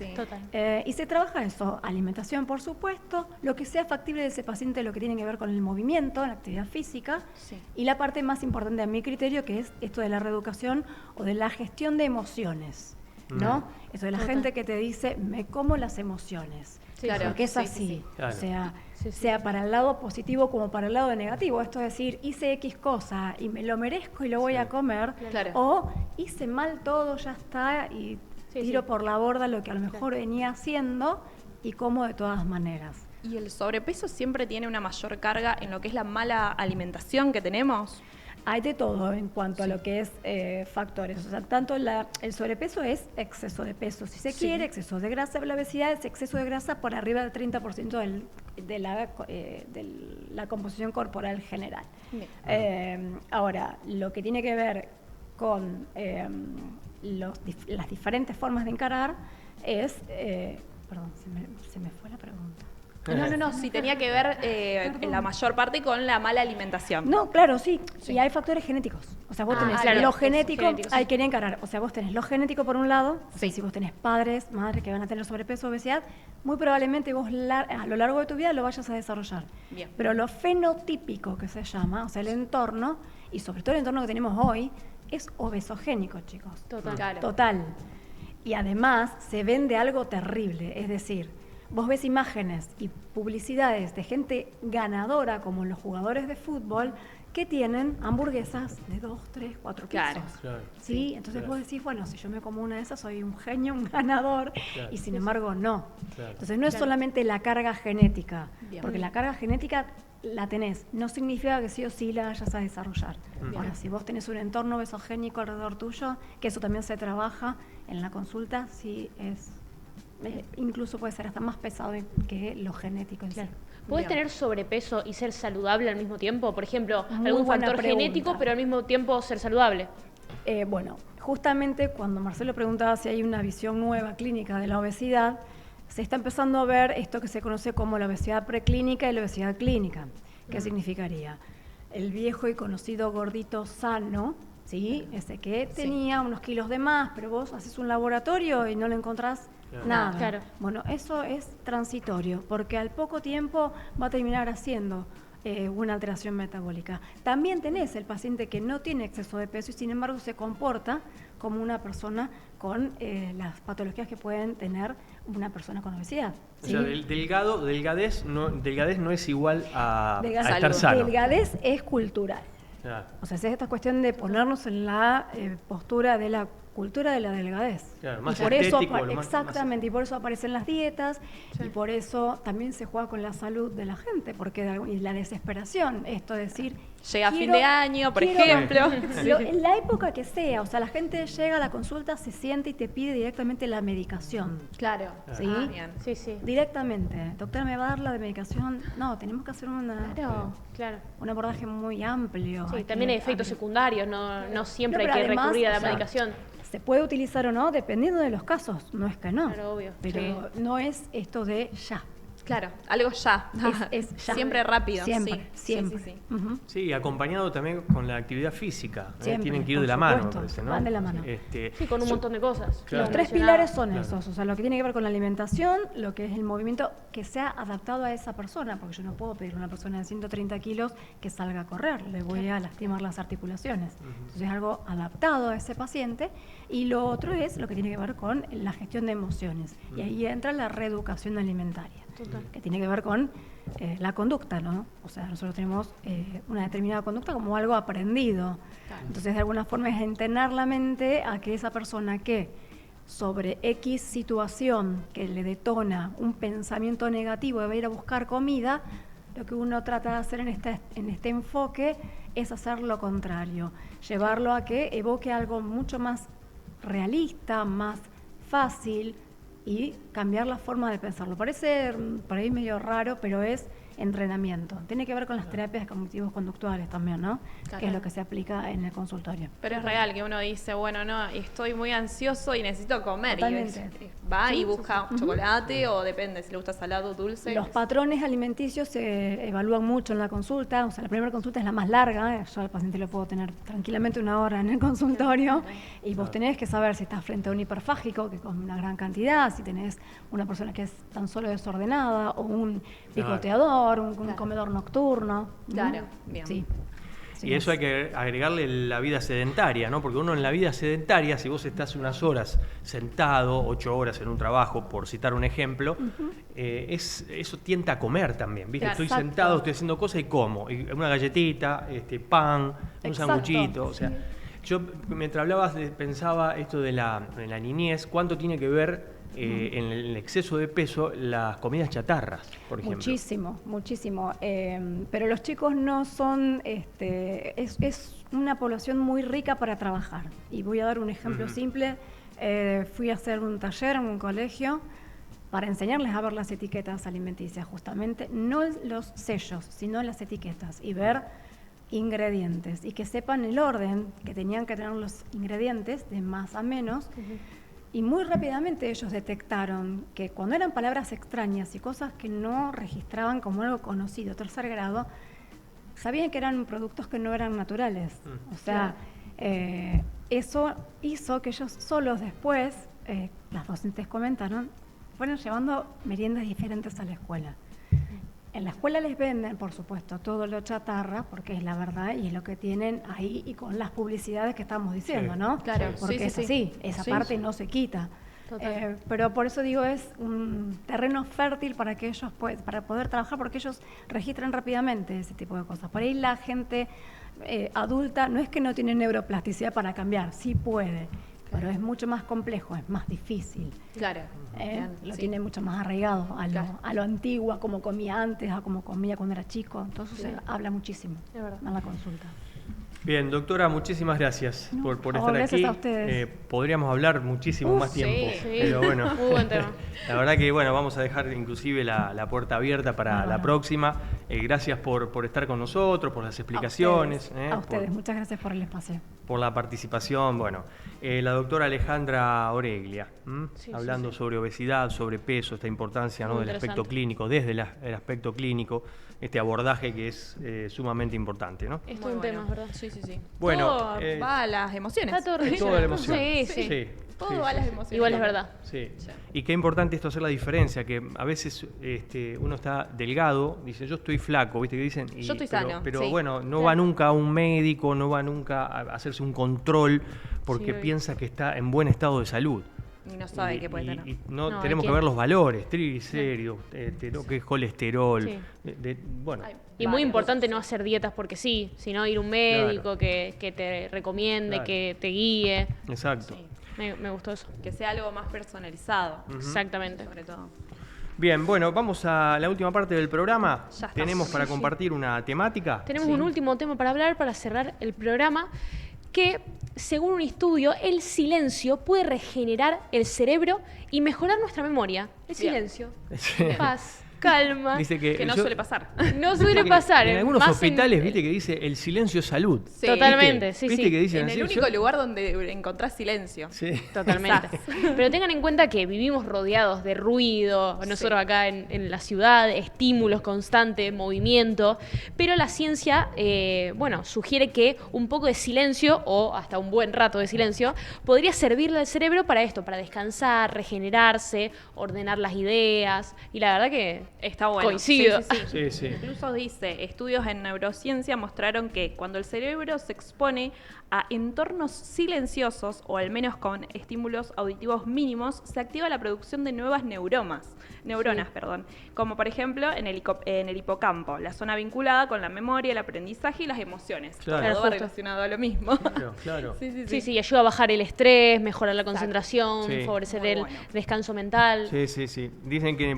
y se trabaja eso, alimentación por supuesto, lo que sea factible de ese paciente, lo que tiene que ver con el movimiento, la actividad física, y la parte más importante a mi criterio, que es esto de la reeducación o de la gestión de emociones, ¿no? Eso de la gente que te dice, me como las emociones, porque es así, o sea, sea para el lado positivo como para el lado negativo. Esto es decir, hice X cosa y me lo merezco y lo voy a comer, o hice mal todo, ya está, y tiro por la borda lo que a lo mejor venía haciendo y como de todas maneras. ¿Y el sobrepeso siempre tiene una mayor carga en lo que es la mala alimentación que tenemos? Hay de todo en cuanto a lo que es factores. O sea, tanto el sobrepeso es exceso de peso, si se quiere, exceso de grasa, la obesidad es exceso de grasa por arriba del 30% de la composición corporal general. Ahora, lo que tiene que ver con las diferentes formas de encarar es... perdón, se me fue la pregunta. No, sí, tenía que ver en la mayor parte con la mala alimentación. No, claro, sí. Y hay factores genéticos. O sea, vos tenés lo genético, hay que encarar. O sea, vos tenés lo genético por un lado, o sea, si vos tenés padres, madres que van a tener sobrepeso o obesidad, muy probablemente vos a lo largo de tu vida lo vayas a desarrollar. Bien. Pero lo fenotípico que se llama, o sea, el entorno, y sobre todo el entorno que tenemos hoy, es obesogénico, chicos. Total. Y además se vende algo terrible, es decir, vos ves imágenes y publicidades de gente ganadora, como los jugadores de fútbol, que tienen hamburguesas de 2, 3, 4 pisos. ¿Sí? Entonces vos decís, bueno, si yo me como una de esas soy un genio, un ganador, y sin embargo no. Entonces no es solamente la carga genética, porque la carga genética la tenés, no significa que sí o sí la vayas a desarrollar. Ahora, si vos tenés un entorno obesogénico alrededor tuyo, que eso también se trabaja en la consulta, sí es... incluso puede ser hasta más pesado que lo genético en sí. ¿Puedes tener sobrepeso y ser saludable al mismo tiempo? Por ejemplo, algún factor genético, pero al mismo tiempo ser saludable. Bueno, justamente cuando Marcelo preguntaba si hay una visión nueva clínica de la obesidad, se está empezando a ver esto que se conoce como la obesidad preclínica y la obesidad clínica. ¿Qué significaría? El viejo y conocido gordito sano, ¿sí? Ese que tenía unos kilos de más, pero vos haces un laboratorio y no lo encontrás nada. Bueno, eso es transitorio, porque al poco tiempo va a terminar haciendo una alteración metabólica. También tenés el paciente que no tiene exceso de peso y sin embargo se comporta como una persona con las patologías que pueden tener una persona con obesidad. ¿Sí? O sea, delgadez no es igual a estar sano. Delgadez es cultural. O sea, es esta cuestión de ponernos en la postura de la cultura de la delgadez. Más y por eso exactamente, y por eso aparecen las dietas, y por eso también se juega con la salud de la gente, porque y la desesperación, esto de decir... Llega fin de año, por ejemplo. En la época que sea, o sea, la gente llega a la consulta, se siente y te pide directamente la medicación. ¿Sí? Bien. Sí. Directamente. Doctora, ¿me va a dar la medicación? No, tenemos que hacer un abordaje muy amplio. Sí, también hay efectos secundarios, no siempre hay que recurrir a la medicación. Se puede utilizar o no, dependiendo de los casos, no es que no. Claro, obvio. Pero no es esto de ya. Claro, algo ya. Es ya. Siempre rápido. Siempre, sí. siempre. Sí. Ujú. Sí, acompañado también con la actividad física. Siempre, Tienen que ir por de la mano, me supuesto, parece, ¿no? van de la mano. Sí, con un montón de cosas. Claro. Los 3 Mencionaba. pilares son esos, o sea, lo que tiene que ver con la alimentación, lo que es el movimiento que sea adaptado a esa persona, porque yo no puedo pedir a una persona de 130 kilos que salga a correr, le voy a lastimar las articulaciones. Entonces es algo adaptado a ese paciente. Y lo otro es lo que tiene que ver con la gestión de emociones. Y ahí entra la reeducación alimentaria, que tiene que ver con la conducta, ¿no? O sea, nosotros tenemos una determinada conducta como algo aprendido. Entonces, de alguna forma es entrenar la mente a que esa persona que sobre X situación que le detona un pensamiento negativo de va a ir a buscar comida, lo que uno trata de hacer en este enfoque es hacer lo contrario, llevarlo a que evoque algo mucho más realista, más fácil y cambiar la forma de pensarlo. Parece por ahí medio raro, pero es entrenamiento. Tiene que ver con las terapias cognitivos conductuales también, ¿no? Claro. Que es lo que se aplica en el consultorio. Pero es real que uno dice, bueno, no, estoy muy ansioso y necesito comer. Totalmente. Y va y busca chocolate o depende si le gusta salado o dulce. Los patrones alimenticios se evalúan mucho en la consulta. O sea, la primera consulta es la más larga. Yo al paciente lo puedo tener tranquilamente 1 hora en el consultorio. Y vos tenés que saber si estás frente a un hiperfágico que come una gran cantidad, si tenés una persona que es tan solo desordenada o un picoteador, un comedor nocturno. ¿no? Claro, bien. Sí. Y eso hay que agregarle la vida sedentaria, ¿no? Porque uno en la vida sedentaria, si vos estás unas horas sentado, 8 horas en un trabajo, por citar un ejemplo, eso tienta a comer también, ¿viste? Claro, estoy sentado, estoy haciendo cosas y como. Y una galletita, pan, un Exacto, sanguchito, o sea... Yo, mientras hablabas, pensaba esto de la niñez, ¿cuánto tiene que ver en el exceso de peso las comidas chatarras, por ejemplo? Muchísimo, muchísimo. Pero los chicos no son, es una población muy rica para trabajar. Y voy a dar un ejemplo simple. Fui a hacer un taller en un colegio para enseñarles a ver las etiquetas alimenticias, justamente, no los sellos, sino las etiquetas, y ver ingredientes, y que sepan el orden que tenían que tener los ingredientes de más a menos. Y muy rápidamente ellos detectaron que cuando eran palabras extrañas y cosas que no registraban como algo conocido, 3er grado, sabían que eran productos que no eran naturales. O sea, eso hizo que ellos solos después, las docentes comentaron, fueron llevando meriendas diferentes a la escuela. En la escuela les venden, por supuesto, todo lo chatarra, porque es la verdad y es lo que tienen ahí y con las publicidades que estamos diciendo, ¿no? Claro, porque es así, esa parte no se quita. Pero por eso digo, es un terreno fértil para que ellos para poder trabajar, porque ellos registran rápidamente ese tipo de cosas. Por ahí la gente adulta no es que no tiene neuroplasticidad para cambiar, sí puede, pero es mucho más complejo, es más difícil. Claro. Lo tiene mucho más arraigado a lo antiguo, a como comía antes, a como comía cuando era chico. Entonces se habla muchísimo en la consulta. Bien, doctora, muchísimas gracias por estar gracias aquí. a ustedes. Podríamos hablar muchísimo más tiempo, pero bueno, Muy buen tema. la verdad que bueno, vamos a dejar inclusive la puerta abierta para la próxima. Gracias por estar con nosotros, por las explicaciones. A ustedes, muchas gracias por el espacio. Por la participación. Bueno, la doctora Alejandra Oreglia, hablando sobre obesidad, sobre peso, esta importancia, ¿no?, del aspecto clínico, desde el aspecto clínico, este abordaje que es sumamente importante, ¿no? Esto es un tema, ¿verdad? Sí. Bueno, todo va a las emociones. Está todo toda la emoción. Sí. Todo va a las emociones. Igual es verdad. Sí. Y qué importante esto, hacer la diferencia, que a veces uno está delgado, dice yo estoy flaco, ¿viste? Que dicen, yo estoy sano. Pero Sí. bueno, no va nunca a un médico, no va nunca a hacerse un control porque Sí, piensa que está en buen estado de salud. Y no sabe qué puede tener. Y no, No, tenemos hay que que- ver los valores, triglicéridos, lo que es colesterol. Sí. Bueno, Y muy importante no hacer dietas porque sí, sino ir a un médico Claro. que te recomiende, Claro. que te guíe. exacto. Me gustó eso. Que sea algo más personalizado. Exactamente. Sobre todo. Bien, bueno, vamos a la última parte del programa. Ya está. Tenemos para compartir una temática. Tenemos un último tema para hablar, para cerrar el programa, que según un estudio, el silencio puede regenerar el cerebro y mejorar nuestra memoria. El Bien. silencio. Sí. Paz. calma. Dice Que no suele pasar. No suele pasar. En algunos más hospitales, viste que dice el silencio es salud. Sí. Totalmente, ¿Viste? sí, ¿Viste sí. que dicen En así? el único lugar donde encontrás silencio. Sí. Totalmente. Pero tengan en cuenta que vivimos rodeados de ruido, nosotros acá en la ciudad, estímulos constantes, movimiento, pero la ciencia, sugiere que un poco de silencio, o hasta un buen rato de silencio, podría servirle al cerebro para esto, para descansar, regenerarse, ordenar las ideas, y la verdad que Está bueno. coincido. Sí, sí. Incluso dice, estudios en neurociencia mostraron que cuando el cerebro se expone a entornos silenciosos o al menos con estímulos auditivos mínimos, se activa la producción de nuevas neuronas, como por ejemplo en el hipocampo, la zona vinculada con la memoria, el aprendizaje y las emociones. Claro. Todo va relacionado a lo mismo. Claro. Sí, ayuda a bajar el estrés, mejorar la concentración, Sí. favorecer Muy el bueno. descanso mental. Sí. Dicen que,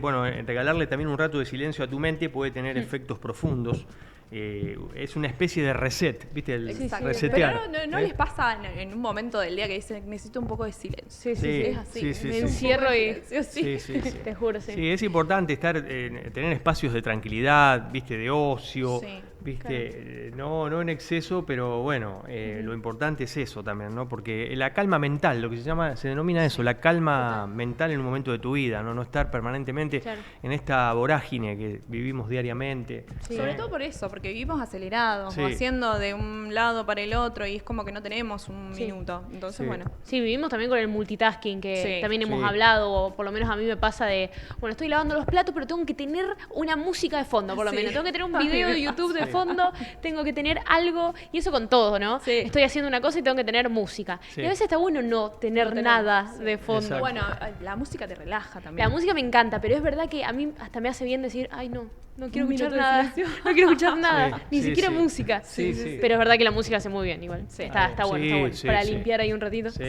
regalarle también un rato de silencio a tu mente puede tener efectos profundos. Es una especie de reset, ¿viste? El Exacto. resetear. Pero no les pasa en un momento del día que dicen, necesito un poco de silencio. Sí, Es así. sí, Me sí. encierro y... Sí. Te juro, sí. Sí, es importante tener espacios de tranquilidad, ¿viste? De ocio, Sí, ¿viste? No en exceso, pero bueno, lo importante es eso también, ¿no? Porque la calma mental, lo que se denomina eso, la calma mental en un momento de tu vida, ¿no? No estar permanentemente en esta vorágine que vivimos diariamente. Sí. Sobre todo por eso, porque vivimos acelerados, Sí. o haciendo de un lado para el otro y es como que no tenemos un minuto. Entonces, Sí. bueno. Sí, vivimos también con el multitasking, que Sí. también hemos Sí. hablado, o por lo menos a mí me pasa estoy lavando los platos, pero tengo que tener una música de fondo, por lo Sí. menos. Tengo que tener un video de YouTube de fondo, tengo que tener algo, y eso con todo, ¿no? Sí. Estoy haciendo una cosa y tengo que tener música. Sí. Y a veces está bueno no tener nada de fondo. Exacto. Bueno, la música te relaja también. La música me encanta, pero es verdad que a mí hasta me hace bien decir, ay no quiero Un escuchar minuto de nada, silencio. no quiero escuchar nada, ni sí, siquiera sí. música. Sí. Pero es verdad que la música hace muy bien igual. Está bueno, Sí, para sí. limpiar ahí un ratito. Sí.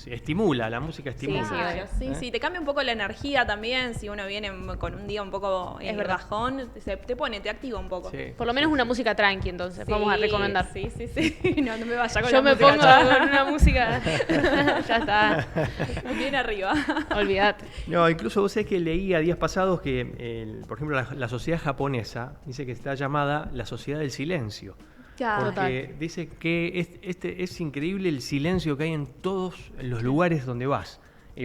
Estimula, la música estimula. Claro, sí, te cambia un poco la energía también. Si uno viene con un día un poco Es verdad. bajón, te activa un poco. Sí. Por lo menos una música tranqui, entonces, vamos a recomendar. Sí. No me vaya con Yo la me música pongo chata. con una música. Ya está. Bien arriba. Olvídate. No, incluso vos sabés que leía días pasados que, por ejemplo, la sociedad japonesa dice que está llamada la sociedad del silencio. Porque dice que es increíble el silencio que hay en todos los lugares donde vas.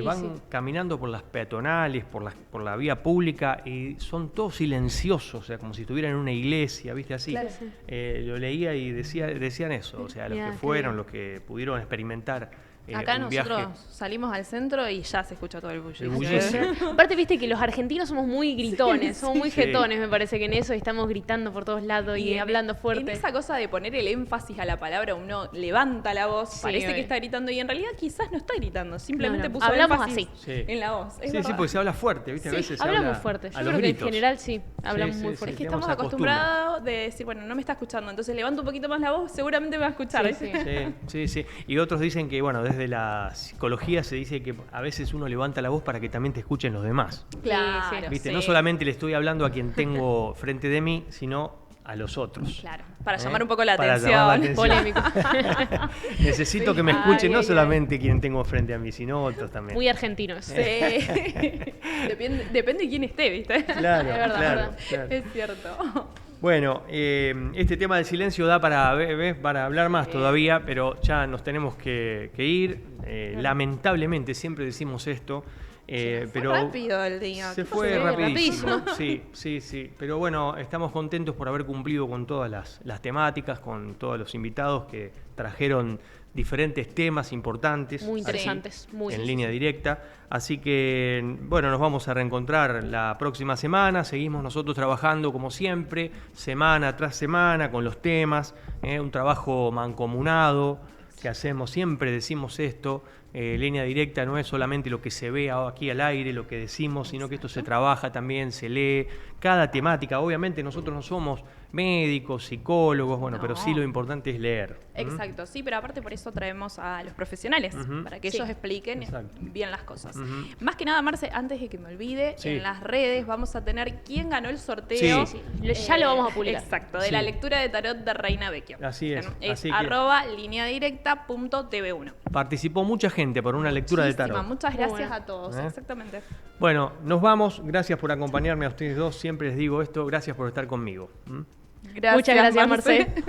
Van caminando por las peatonales, por la vía pública y son todos silenciosos, o sea, como si estuvieran en una iglesia, ¿viste? Así. Claro, sí. Lo leía y decían eso, o sea, los Mirá, que qué fueron, bien. los que pudieron experimentar Acá un nosotros viaje. salimos al centro y ya se escucha todo el bullicio. El bullicio. Aparte, viste que los argentinos somos muy gritones, somos muy Sí. jetones, me parece que en eso estamos gritando por todos lados y hablando fuerte. En esa cosa de poner el énfasis a la palabra, uno levanta la voz, Sí, parece obvio. que está gritando y en realidad quizás no está gritando, simplemente No. puso Hablamos énfasis así. en la voz. Es Sí, verdad. porque se habla fuerte, ¿viste? A veces se Hablamos habla fuerte. a Yo los creo que gritos. en general sí, hablamos Sí, muy sí, fuerte. Es que tenemos estamos esa costumbre. acostumbrados de decir, bueno, no me está escuchando, entonces levanto un poquito más la voz, seguramente me va a escuchar. Sí, Sí. Y otros dicen que, bueno, desde la psicología se dice que a veces uno levanta la voz para que también te escuchen los demás. Claro, ¿Viste? sí. No solamente le estoy hablando a quien tengo frente de mí, sino a los otros. Claro, para llamar un poco la Para atención. llamar la atención. Polémico. Necesito Sí. que me escuchen no Ay, solamente quien tengo frente a mí, sino otros también. Muy argentinos. Sí. Depende de quién esté, ¿viste? Claro, Es verdad, claro, verdad. claro. Es cierto. Bueno, este tema del silencio da para hablar más todavía, pero ya nos tenemos que ir. Lamentablemente, siempre decimos esto, pero rápido el día. se ¿Qué fue pasó? rapidísimo. Sí. Pero bueno, estamos contentos por haber cumplido con todas las temáticas, con todos los invitados que trajeron diferentes temas importantes. Muy interesantes. Muy En línea directa. Así que, bueno, nos vamos a reencontrar la próxima semana. Seguimos nosotros trabajando como siempre, semana tras semana, con los temas. Un trabajo mancomunado que hacemos, siempre decimos esto. Línea directa no es solamente lo que se ve aquí al aire, lo que decimos, sino que esto se trabaja también, se lee. Cada temática, obviamente nosotros no somos médicos, psicólogos, bueno, No. pero sí lo importante es leer. Exacto, sí, pero aparte por eso traemos a los profesionales, Ujú. para que Sí. ellos expliquen Exacto. bien las cosas. Ujú. Más que nada, Marce, antes de que me olvide, Sí. en las redes vamos a tener quién ganó el sorteo. Sí. Ya lo vamos a publicar. Exacto, de Sí. la lectura de tarot de Reina Vecchio. Así es, Es así que- @lineadirecta.tv1. Participó mucha gente. gente por una lectura de tarot. Muchas gracias a todos, exactamente. Bueno, nos vamos. Gracias por acompañarme a ustedes dos. Siempre les digo esto. Gracias por estar conmigo. Muchas gracias, Marce.